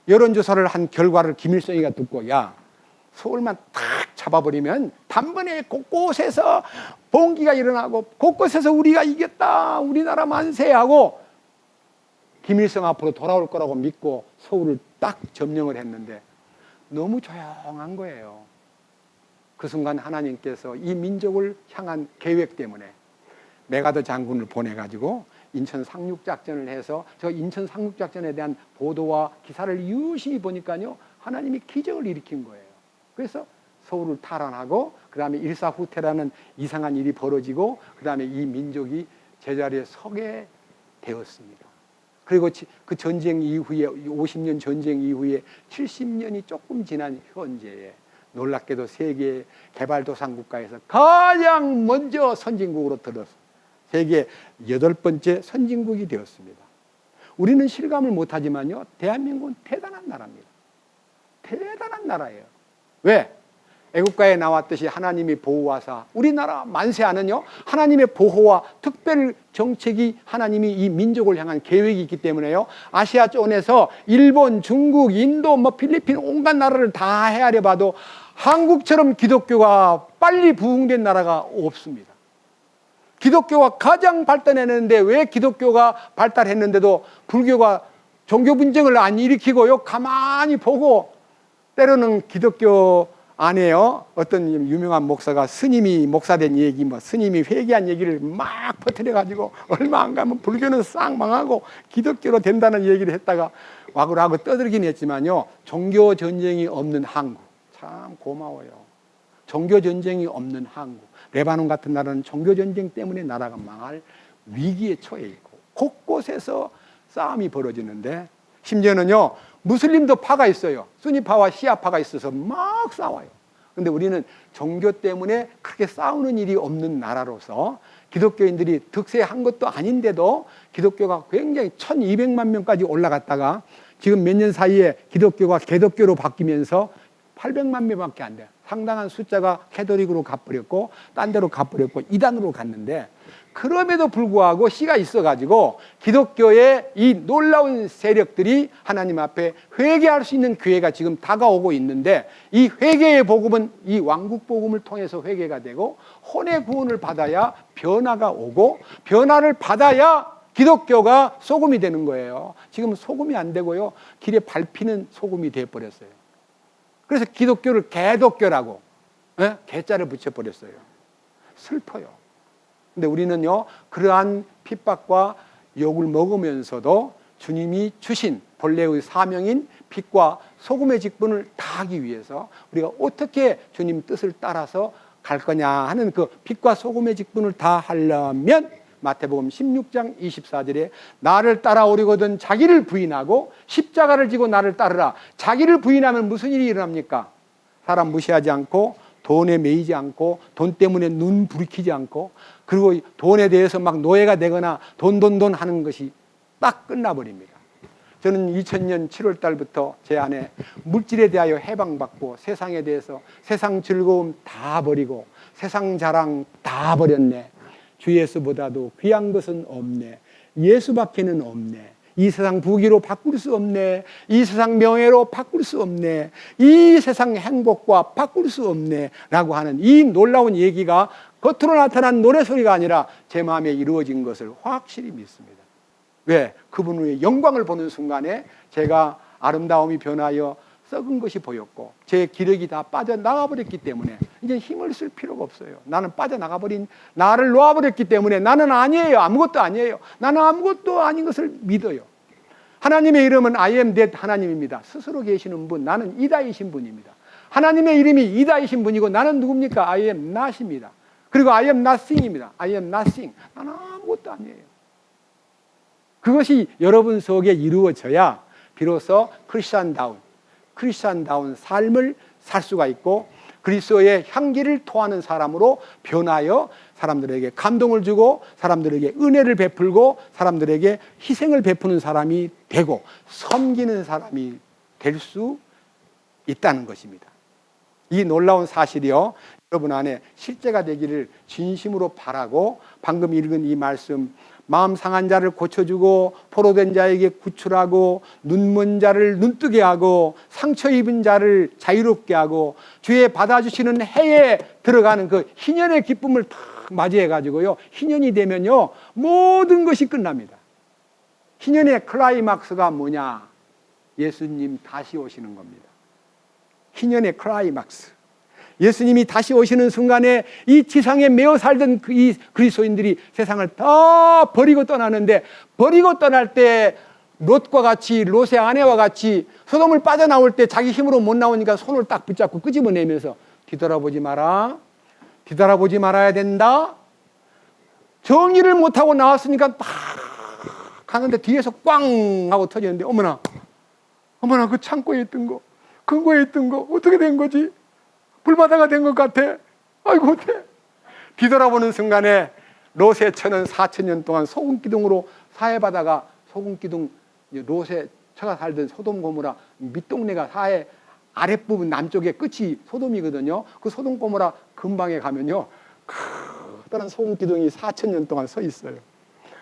여론조사를 한 결과를 김일성이가 듣고, 야, 서울만 탁 잡아버리면 단번에 곳곳에서 봉기가 일어나고 곳곳에서 우리가 이겼다, 우리나라 만세하고 김일성 앞으로 돌아올 거라고 믿고 서울을 딱 점령을 했는데 너무 조용한 거예요. 그 순간 하나님께서 이 민족을 향한 계획 때문에 메가더 장군을 보내가지고 인천 상륙작전을 해서, 저 인천 상륙작전에 대한 보도와 기사를 유심히 보니까요, 하나님이 기적을 일으킨 거예요. 그래서 서울을 탈환하고 그 다음에 일사후퇴라는 이상한 일이 벌어지고 그 다음에 이 민족이 제자리에 서게 되었습니다. 그리고 그 전쟁 이후에 50년 전쟁 이후에 70년이 조금 지난 현재에 놀랍게도 세계 개발도상 국가에서 가장 먼저 선진국으로 들어서 세계 8번째 선진국이 되었습니다. 우리는 실감을 못하지만요, 대한민국은 대단한 나라입니다. 대단한 나라예요. 왜? 애국가에 나왔듯이 하나님이 보호하사 우리나라 만세하는요 하나님의 보호와 특별 정책이 하나님이 이 민족을 향한 계획이 있기 때문에요. 아시아 존에서 일본, 중국, 인도, 필리핀 온갖 나라를 다 헤아려 봐도 한국처럼 기독교가 빨리 부흥된 나라가 없습니다. 기독교가 가장 발달했는데 왜 기독교가 발달했는데도 불교가 종교 분쟁을 안 일으키고요 가만히 보고, 때로는 기독교 안에요 어떤 유명한 목사가 스님이 목사된 얘기, 스님이 회개한 얘기를 막 퍼뜨려 가지고 얼마 안 가면 불교는 싹 망하고 기독교로 된다는 얘기를 했다가 와그라고 떠들긴 했지만요, 종교 전쟁이 없는 한국 참 고마워요. 종교 전쟁이 없는 한국, 레바논 같은 나라는 종교 전쟁 때문에 나라가 망할 위기에 처해 있고 곳곳에서 싸움이 벌어지는데, 심지어는요 무슬림도 파가 있어요. 수니파와 시아파가 있어서 막 싸워요. 그런데 우리는 종교 때문에 그렇게 싸우는 일이 없는 나라로서 기독교인들이 득세한 것도 아닌데도 기독교가 굉장히 1200만 명까지 올라갔다가 지금 몇 년 사이에 기독교가 개독교로 바뀌면서 800만 명밖에 안 돼요. 상당한 숫자가 캐톨릭으로 가버렸고 딴 데로 가버렸고 이단으로 갔는데, 그럼에도 불구하고 씨가 있어가지고 기독교의 이 놀라운 세력들이 하나님 앞에 회개할 수 있는 기회가 지금 다가오고 있는데, 이 회개의 복음은 이 왕국 복음을 통해서 회개가 되고 혼의 구원을 받아야 변화가 오고, 변화를 받아야 기독교가 소금이 되는 거예요. 지금 소금이 안 되고요 길에 밟히는 소금이 되어버렸어요. 그래서 기독교를 개독교라고 개자를 붙여버렸어요. 슬퍼요. 근데 우리는요 그러한 핍박과 욕을 먹으면서도 주님이 주신 본래의 사명인 빛과 소금의 직분을 다하기 위해서 우리가 어떻게 주님 뜻을 따라서 갈 거냐 하는 그 빛과 소금의 직분을 다하려면 마태복음 16장 24절에 나를 따라오려거든 자기를 부인하고 십자가를 지고 나를 따르라. 자기를 부인하면 무슨 일이 일어납니까? 사람 무시하지 않고 돈에 매이지 않고 돈 때문에 눈 부리키지 않고, 그리고 돈에 대해서 막 노예가 되거나 돈 하는 것이 딱 끝나버립니다. 저는 2000년 7월 달부터 제 안에 물질에 대하여 해방받고 세상에 대해서 세상 즐거움 다 버리고 세상 자랑 다 버렸네. 주 예수보다도 귀한 것은 없네. 예수밖에는 없네. 이 세상 부귀로 바꿀 수 없네. 이 세상 명예로 바꿀 수 없네. 이 세상 행복과 바꿀 수 없네 라고 하는 이 놀라운 얘기가 겉으로 나타난 노래소리가 아니라 제 마음에 이루어진 것을 확실히 믿습니다. 왜? 그분의 영광을 보는 순간에 제가 아름다움이 변하여 썩은 것이 보였고 제 기력이 다 빠져나가버렸기 때문에 이제 힘을 쓸 필요가 없어요. 나는 빠져나가버린 나를 놓아버렸기 때문에 나는 아니에요. 아무것도 아니에요. 나는 아무것도 아닌 것을 믿어요. 하나님의 이름은 I am that 하나님입니다. 스스로 계시는 분, 나는 이다이신 분입니다. 하나님의 이름이 이다이신 분이고 나는 누굽니까? I am not입니다. 그리고 I am nothing입니다. I am nothing. 나는 아무것도 아니에요. 그것이 여러분 속에 이루어져야 비로소 크리스찬다운 삶을 살 수가 있고 그리스도의 향기를 토하는 사람으로 변하여 사람들에게 감동을 주고 사람들에게 은혜를 베풀고 사람들에게 희생을 베푸는 사람이 되고 섬기는 사람이 될 수 있다는 것입니다. 이 놀라운 사실이요 여러분 안에 실제가 되기를 진심으로 바라고, 방금 읽은 이 말씀, 마음 상한 자를 고쳐주고 포로된 자에게 구출하고 눈먼 자를 눈뜨게 하고 상처 입은 자를 자유롭게 하고 주의 받아주시는 해에 들어가는 그 희년의 기쁨을 다 맞이해 가지고요 희년이 되면요 모든 것이 끝납니다. 희년의 클라이막스가 뭐냐? 예수님 다시 오시는 겁니다. 희년의 클라이막스, 예수님이 다시 오시는 순간에 이 지상에 매어 살던 이 그리스도인들이 세상을 다 버리고 떠나는데, 버리고 떠날 때 롯과 같이, 롯의 아내와 같이 소돔을 빠져나올 때 자기 힘으로 못 나오니까 손을 딱 붙잡고 끄집어내면서 뒤돌아보지 마라, 뒤돌아보지 말아야 된다. 정리를 못하고 나왔으니까 막 가는데 뒤에서 꽝 하고 터지는데 어머나 그 창고에 있던 거, 금고에 있던 거 어떻게 된 거지? 불바다가 된 것 같아. 아이고 어때? 뒤돌아보는 순간에 롯의 처는 4000년 동안 소금기둥으로 사해바다가 소금기둥, 롯의 처가 살던 소돔 고모라 밑동네가 사해 아랫부분 남쪽에 끝이 소돔이거든요. 그 소돔 고모라 근방에 가면요, 커다란 소금 기둥이 4,000년 동안 서 있어요.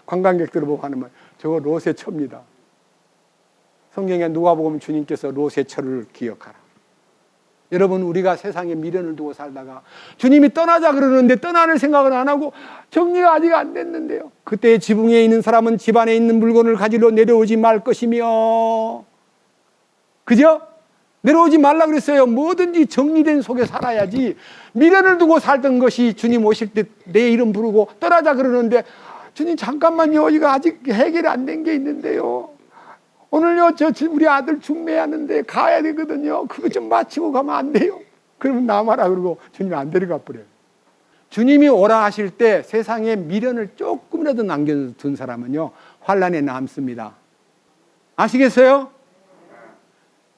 관광객들을 보고 하는 말, 저거 롯의 처입니다. 성경에 누가복음 주님께서 롯의 처를 기억하라. 여러분, 우리가 세상에 미련을 두고 살다가 주님이 떠나자 그러는데 떠나는 생각을 안 하고 정리가 아직 안 됐는데요, 그때 지붕에 있는 사람은 집안에 있는 물건을 가지러 내려오지 말 것이며, 그죠? 내려오지 말라 그랬어요. 뭐든지 정리된 속에 살아야지. 미련을 두고 살던 것이 주님 오실 때 내 이름 부르고 떠나자 그러는데, 주님 잠깐만요, 이거 아직 해결이 안 된 게 있는데요, 오늘요 우리 아들 중매하는데 가야 되거든요, 그거 좀 마치고 가면 안 돼요? 그러면 남아라 그러고 주님이 안 데려가 버려요. 주님이 오라 하실 때 세상에 미련을 조금이라도 남겨둔 사람은요, 환난에 남습니다. 아시겠어요?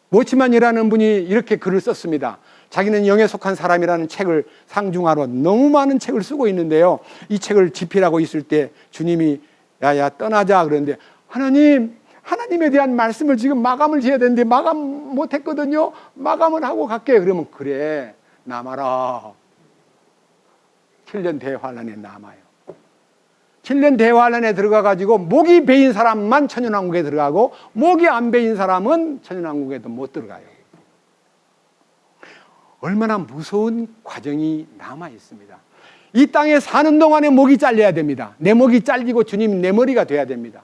모치만이라는 분이 이렇게 글을 썼습니다. 자기는 영에 속한 사람이라는 책을 상중하러 너무 많은 책을 쓰고 있는데요, 이 책을 집필하고 있을 때 주님이 야야 떠나자 그러는데, 하나님에 대한 말씀을 지금 마감을 지어야 되는데 마감 못했거든요. 마감을 하고 갈게. 그러면 그래, 남아라. 7년 대환란에 남아요. 7년 대환란에 들어가가지고 목이 베인 사람만 천연왕국에 들어가고 목이 안 베인 사람은 천연왕국에도 못 들어가요. 얼마나 무서운 과정이 남아 있습니다. 이 땅에 사는 동안에 목이 잘려야 됩니다. 내 목이 잘리고 주님이 내 머리가 돼야 됩니다.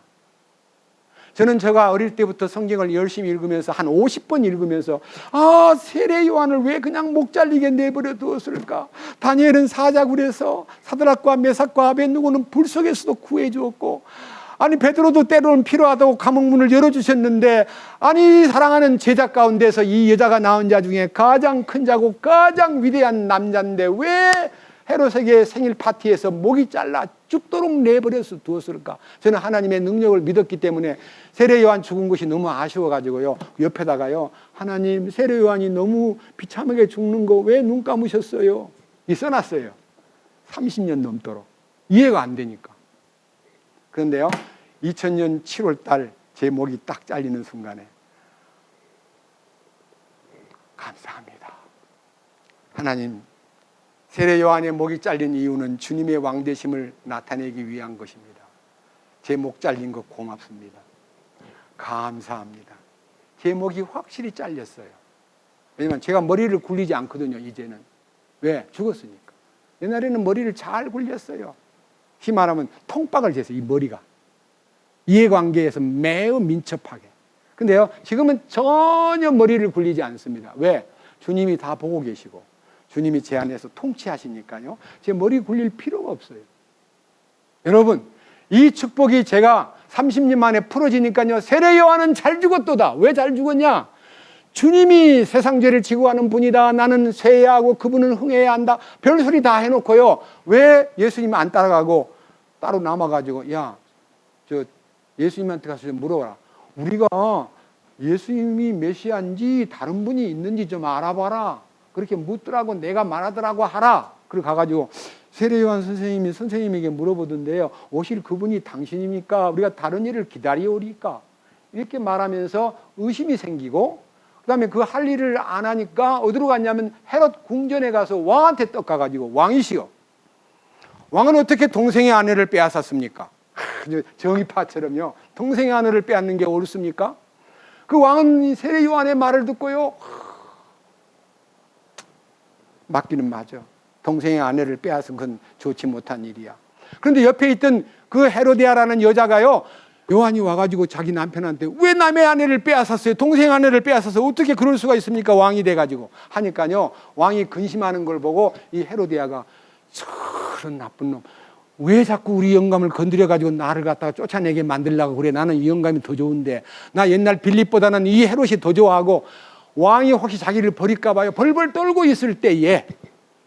저는 제가 어릴 때부터 성경을 열심히 읽으면서 한 50번 읽으면서, 세례 요한을 왜 그냥 목 잘리게 내버려 두었을까? 다니엘은 사자굴에서 사드락과 메삭과 아벳느고는 불 속에서도 구해 주었고, 아니 베드로도 때로는 필요하다고 감옥문을 열어주셨는데, 아니 사랑하는 제자 가운데서 이 여자가 낳은 자 중에 가장 큰 자고 가장 위대한 남자인데 왜 헤롯에게 생일 파티에서 목이 잘라 죽도록 내버려서 두었을까? 저는 하나님의 능력을 믿었기 때문에 세례 요한 죽은 것이 너무 아쉬워가지고요, 옆에다가요, 하나님 세례 요한이 너무 비참하게 죽는 거 왜 눈 감으셨어요? 이 써놨어요. 30년 넘도록. 이해가 안 되니까. 그런데요, 2000년 7월 달 제 목이 딱 잘리는 순간에 감사합니다. 하나님, 세례 요한의 목이 잘린 이유는 주님의 왕되심을 나타내기 위한 것입니다. 제 목 잘린 거 고맙습니다. 감사합니다. 제 목이 확실히 잘렸어요. 왜냐면 제가 머리를 굴리지 않거든요, 이제는. 왜? 죽었으니까. 옛날에는 머리를 잘 굴렸어요. 히 말하면 통박을 쟀어요, 이 머리가. 이해관계에서 매우 민첩하게. 근데요, 지금은 전혀 머리를 굴리지 않습니다. 왜? 주님이 다 보고 계시고 주님이 제 안에서 통치하시니까요, 제 머리 굴릴 필요가 없어요. 여러분, 이 축복이 제가 30년 만에 풀어지니까요, 세례 요한은 잘 죽었도다. 왜 잘 죽었냐? 주님이 세상 죄를 지고 가는 분이다. 나는 쇠해야 하고 그분은 흥해야 한다. 별소리 다 해놓고요, 왜 예수님 안 따라가고 따로 남아가지고, 야, 저 예수님한테 가서 좀 물어봐라. 우리가 예수님이 메시아인지 다른 분이 있는지 좀 알아봐라. 그렇게 묻더라고, 내가 말하더라고 하라. 그리고 가가지고 세례 요한 선생님이 선생님에게 물어보던데요, 오실 그분이 당신입니까? 우리가 다른 일을 기다리오리까? 이렇게 말하면서 의심이 생기고, 그 다음에 그 할 일을 안 하니까 어디로 갔냐면 헤롯 궁전에 가서 왕한테 떡 가가지고, 왕이시여, 왕은 어떻게 동생의 아내를 빼앗았습니까? 정의파처럼요, 동생의 아내를 빼앗는 게 옳습니까? 그 왕은 세례 요한의 말을 듣고요, 맞기는 맞아. 동생의 아내를 빼앗은 건 좋지 못한 일이야. 그런데 옆에 있던 그 헤로디아라는 여자가요, 요한이 와가지고 자기 남편한테 왜 남의 아내를 빼앗았어요? 동생 아내를 빼앗아서 어떻게 그럴 수가 있습니까? 왕이 돼가지고 하니까요, 왕이 근심하는 걸 보고 이 헤로디아가, 저런 나쁜 놈, 왜 자꾸 우리 영감을 건드려가지고 나를 갖다가 쫓아내게 만들려고 그래? 나는 이 영감이 더 좋은데, 나 옛날 빌립보다는 이 헤롯이 더 좋아하고, 왕이 혹시 자기를 버릴까 봐요, 벌벌 떨고 있을 때에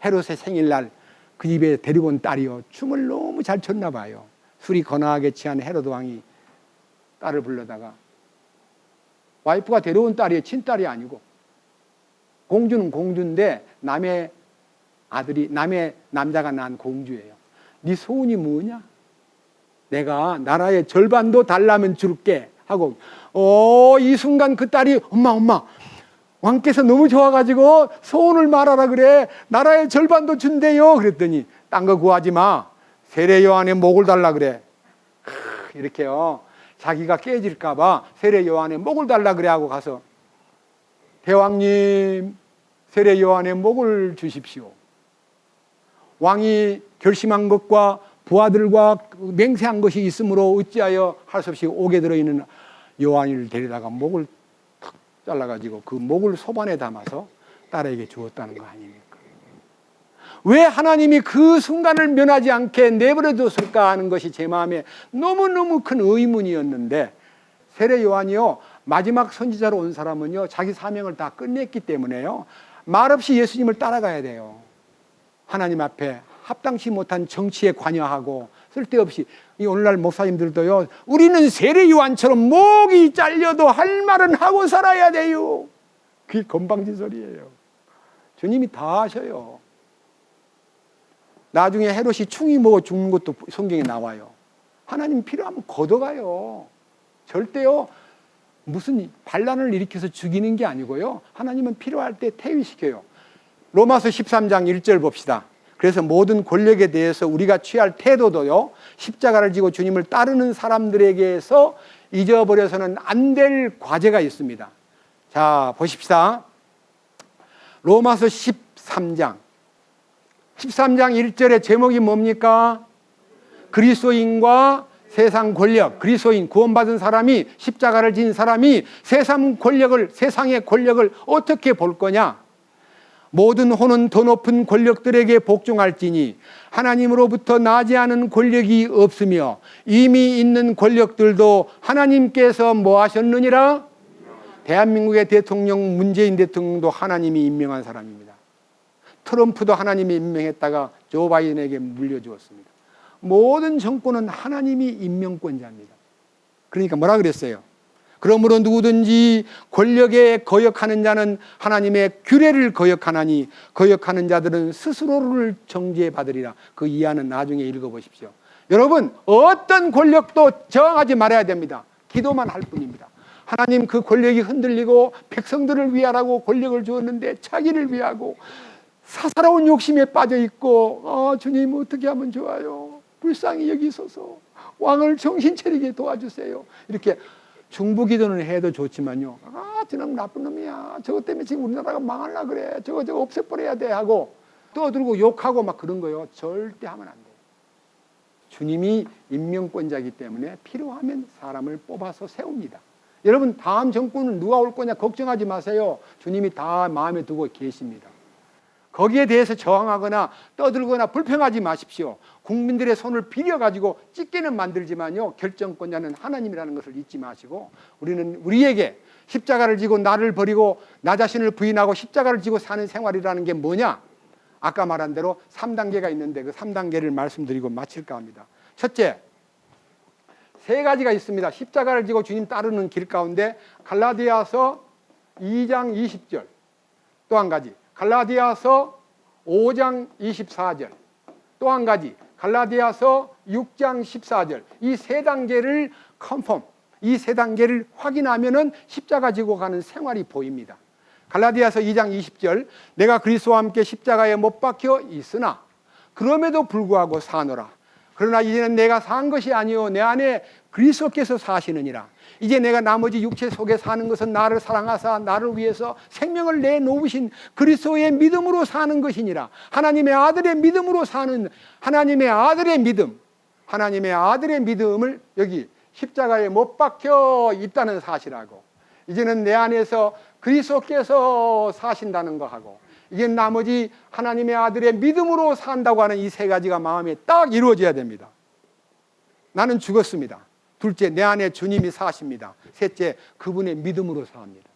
헤롯의 생일날 그 집에 데리고 온 딸이요, 춤을 너무 잘 췄나 봐요. 술이 거나하게 취한 헤롯 왕이 딸을 불러다가, 와이프가 데려온 딸이에요, 친딸이 아니고. 공주는 공주인데 남의 아들이, 남의 남자가 낳은 공주예요. 네 소원이 뭐냐? 내가 나라의 절반도 달라면 줄게 하고, 이 순간 그 딸이, 엄마 왕께서 너무 좋아가지고 소원을 말하라 그래. 나라의 절반도 준대요. 그랬더니 딴 거 구하지 마. 세례 요한의 목을 달라 그래. 이렇게요. 자기가 깨질까 봐 세례 요한의 목을 달라 그래 하고 가서 대왕님 세례 요한의 목을 주십시오. 왕이 결심한 것과 부하들과 맹세한 것이 있으므로 어찌하여 할 수 없이 옥에 들어있는 요한을 데려다가 목을 탁 잘라가지고 그 목을 소반에 담아서 딸에게 주었다는 거 아닙니까? 왜 하나님이 그 순간을 면하지 않게 내버려 뒀을까 하는 것이 제 마음에 너무너무 큰 의문이었는데, 세례 요한이요, 마지막 선지자로 온 사람은요, 자기 사명을 다 끝냈기 때문에요, 말없이 예수님을 따라가야 돼요. 하나님 앞에 합당치 못한 정치에 관여하고 쓸데없이, 이 오늘날 목사님들도요, 우리는 세례 요한처럼 목이 잘려도 할 말은 하고 살아야 돼요. 그게 건방진 소리예요. 주님이 다 하셔요. 나중에 헤롯이 충이 먹어 죽는 것도 성경에 나와요. 하나님 필요하면 걷어가요. 절대요 무슨 반란을 일으켜서 죽이는 게 아니고요, 하나님은 필요할 때 퇴위시켜요. 로마서 13장 1절 봅시다. 그래서 모든 권력에 대해서 우리가 취할 태도도요, 십자가를 지고 주님을 따르는 사람들에게서 잊어버려서는 안 될 과제가 있습니다. 자, 보십시다. 로마서 13장 1절의 제목이 뭡니까? 그리스도인과 세상 권력. 그리스도인, 구원받은 사람이, 십자가를 진 사람이 세상의 권력을 어떻게 볼 거냐? 모든 혼은 더 높은 권력들에게 복종할지니 하나님으로부터 나지 않은 권력이 없으며 이미 있는 권력들도 하나님께서 뭐 하셨느니라? 대한민국의 대통령 문재인 대통령도 하나님이 임명한 사람입니다. 트럼프도 하나님이 임명했다가 조 바이든에게 물려주었습니다. 모든 정권은 하나님이 임명권자입니다. 그러니까 뭐라 그랬어요? 그러므로 누구든지 권력에 거역하는 자는 하나님의 규례를 거역하나니 거역하는 자들은 스스로를 정죄받으리라. 그 이하는 나중에 읽어보십시오. 여러분, 어떤 권력도 저항하지 말아야 됩니다. 기도만 할 뿐입니다. 하나님, 그 권력이 흔들리고 백성들을 위하라고 권력을 주었는데 자기를 위하고 사사로운 욕심에 빠져 있고, 주님 어떻게 하면 좋아요? 불쌍히 여기소서. 왕을 정신 차리게 도와주세요. 이렇게 중부기도는 해도 좋지만요, 저놈 나쁜 놈이야, 저것 때문에 지금 우리나라가 망하려 그래, 저거 없애버려야 돼 하고 떠들고 욕하고 막 그런 거요, 절대 하면 안 돼요. 주님이 임명권자이기 때문에 필요하면 사람을 뽑아서 세웁니다. 여러분, 다음 정권은 누가 올 거냐 걱정하지 마세요. 주님이 다 마음에 두고 계십니다. 거기에 대해서 저항하거나 떠들거나 불평하지 마십시오. 국민들의 손을 빌려가지고 찢게는 만들지만요, 결정권자는 하나님이라는 것을 잊지 마시고, 우리에게 십자가를 지고 나를 버리고 나 자신을 부인하고 십자가를 지고 사는 생활이라는 게 뭐냐? 아까 말한 대로 3단계가 있는데 그 3단계를 말씀드리고 마칠까 합니다. 첫째, 3가지가 있습니다. 십자가를 지고 주님 따르는 길 가운데 갈라디아서 2장 20절, 또 한 가지 갈라디아서 5장 24절, 또 한 가지 갈라디아서 6장 14절, 이 3단계를 컨펌, 이 3단계를 확인하면은 십자가 지고 가는 생활이 보입니다. 갈라디아서 2장 20절, 내가 그리스도와 함께 십자가에 못 박혀 있으나 그럼에도 불구하고 사노라. 그러나 이제는 내가 산 것이 아니요 내 안에 그리스도께서 사시느니라. 이제 내가 나머지 육체 속에 사는 것은 나를 사랑하사 나를 위해서 생명을 내놓으신 그리스도의 믿음으로 사는 것이니라. 하나님의 아들의 믿음으로 사는 하나님의 아들의 믿음, 하나님의 아들의 믿음을 여기 십자가에 못 박혀 있다는 사실하고, 이제는 내 안에서 그리스도께서 사신다는 거하고, 이게 나머지 하나님의 아들의 믿음으로 산다고 하는 이 3가지가 마음에 딱 이루어져야 됩니다. 나는 죽었습니다. 둘째, 내 안에 주님이 사십니다. 셋째, 그분의 믿음으로 삽니다.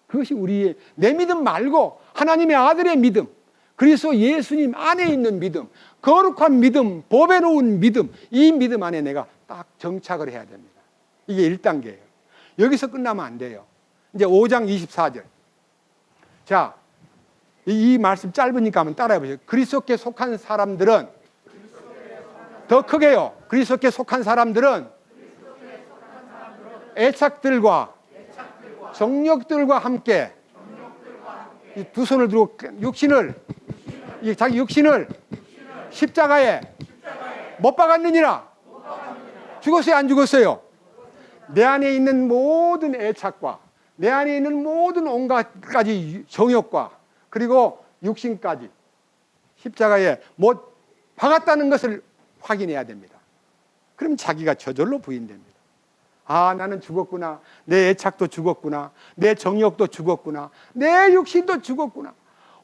그것이 우리의, 내 믿음 말고 하나님의 아들의 믿음, 그리스도 예수님 안에 있는 믿음, 거룩한 믿음, 법에 놓은 믿음, 이 믿음 안에 내가 딱 정착을 해야 됩니다. 이게 1단계예요. 여기서 끝나면 안 돼요. 이제 5장 24절. 자, 이 말씀 짧으니까 한번 따라해 보세요. 그리스도께 속한 사람들은, 더 크게요, 그리스도께 속한 사람들은 애착들과 정력들과 함께 이 두 손을 들고 자기 육신을 십자가에 못 박았느니라. 죽었어요, 안 죽었어요? 내 안에 있는 모든 애착과 내 안에 있는 모든 온갖 가지 정욕과 그리고 육신까지 십자가에 못 박았다는 것을 확인해야 됩니다. 그럼 자기가 저절로 부인됩니다. 아, 나는 죽었구나. 내 애착도 죽었구나. 내 정욕도 죽었구나. 내 육신도 죽었구나.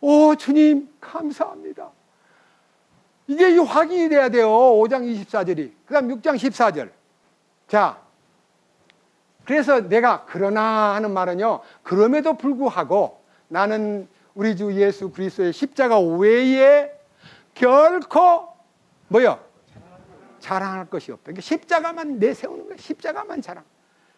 오, 주님 감사합니다. 이게 확인이 돼야 돼요. 5장 24절이. 그 다음 6장 14절. 자, 그래서 내가 그러나 하는 말은요, 그럼에도 불구하고 나는 우리 주 예수 그리스도의 십자가 외에 결코 뭐요? 자랑할 것이 없다. 그러니까 십자가만 내세우는 거예요. 십자가만 자랑.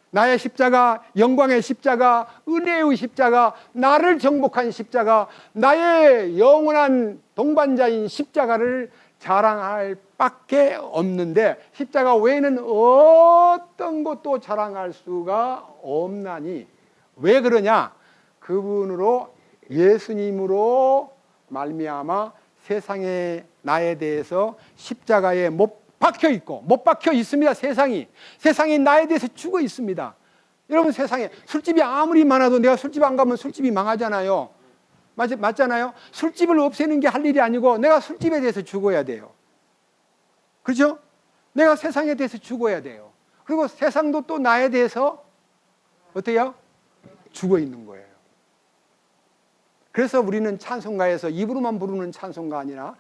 나의 십자가, 영광의 십자가, 은혜의 십자가, 나를 정복한 십자가, 나의 영원한 동반자인 십자가를 자랑할 밖에 없는데 십자가 외에는 어떤 것도 자랑할 수가 없나니 왜 그러냐? 그분으로 예수님으로 말미암아 세상에 나에 대해서 십자가에 못 박혀 있고 못 박혀 있습니다. 세상이 나에 대해서 죽어 있습니다. 여러분 세상에 술집이 아무리 많아도 내가 술집 안 가면 술집이 망하잖아요. 맞잖아요. 술집을 없애는 게 할 일이 아니고 내가 술집에 대해서 죽어야 돼요. 그렇죠? 내가 세상에 대해서 죽어야 돼요. 그리고 세상도 또 나에 대해서 어때요? 죽어 있는 거예요. 그래서 우리는 찬송가에서 입으로만 부르는 찬송가 아니라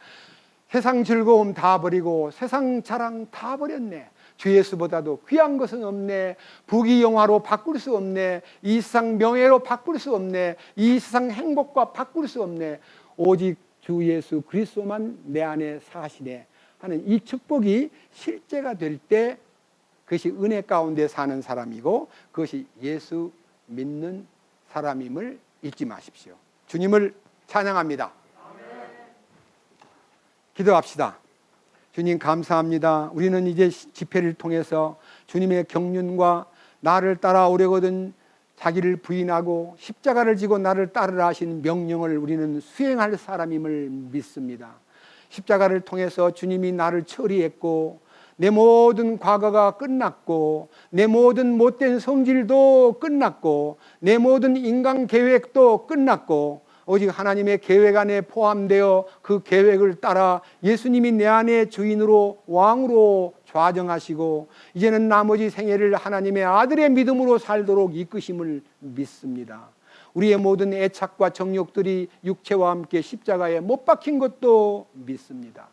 세상 즐거움 다 버리고 세상 자랑 다 버렸네. 주 예수보다도 귀한 것은 없네. 부귀 영화로 바꿀 수 없네. 이 세상 명예로 바꿀 수 없네. 이 세상 행복과 바꿀 수 없네. 오직 주 예수 그리스도만 내 안에 사시네 하는 이 축복이 실제가 될 때 그것이 은혜 가운데 사는 사람이고 그것이 예수 믿는 사람임을 잊지 마십시오. 주님을 찬양합니다. 기도합시다. 주님 감사합니다. 우리는 이제 집회를 통해서 주님의 경륜과 나를 따라오려거든 자기를 부인하고 십자가를 지고 나를 따르라 하신 명령을 우리는 수행할 사람임을 믿습니다. 십자가를 통해서 주님이 나를 처리했고 내 모든 과거가 끝났고 내 모든 못된 성질도 끝났고 내 모든 인간 계획도 끝났고 오직 하나님의 계획 안에 포함되어 그 계획을 따라 예수님이 내 안에 주인으로 왕으로 좌정하시고 이제는 나머지 생애를 하나님의 아들의 믿음으로 살도록 이끄심을 믿습니다. 우리의 모든 애착과 정욕들이 육체와 함께 십자가에 못 박힌 것도 믿습니다.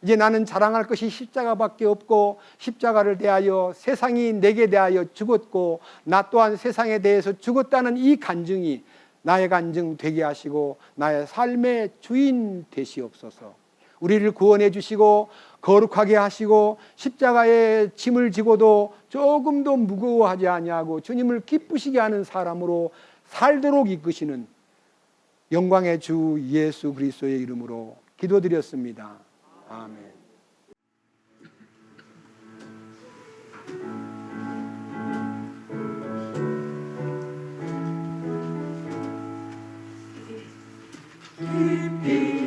이제 나는 자랑할 것이 십자가밖에 없고 십자가를 대하여 세상이 내게 대하여 죽었고 나 또한 세상에 대해서 죽었다는 이 간증이 나의 간증 되게 하시고 나의 삶의 주인 되시옵소서. 우리를 구원해 주시고 거룩하게 하시고 십자가의 짐을 지고도 조금도 무거워하지 아니하고 주님을 기쁘시게 하는 사람으로 살도록 이끄시는 영광의 주 예수 그리스도의 이름으로 기도드렸습니다. 아멘. 깊이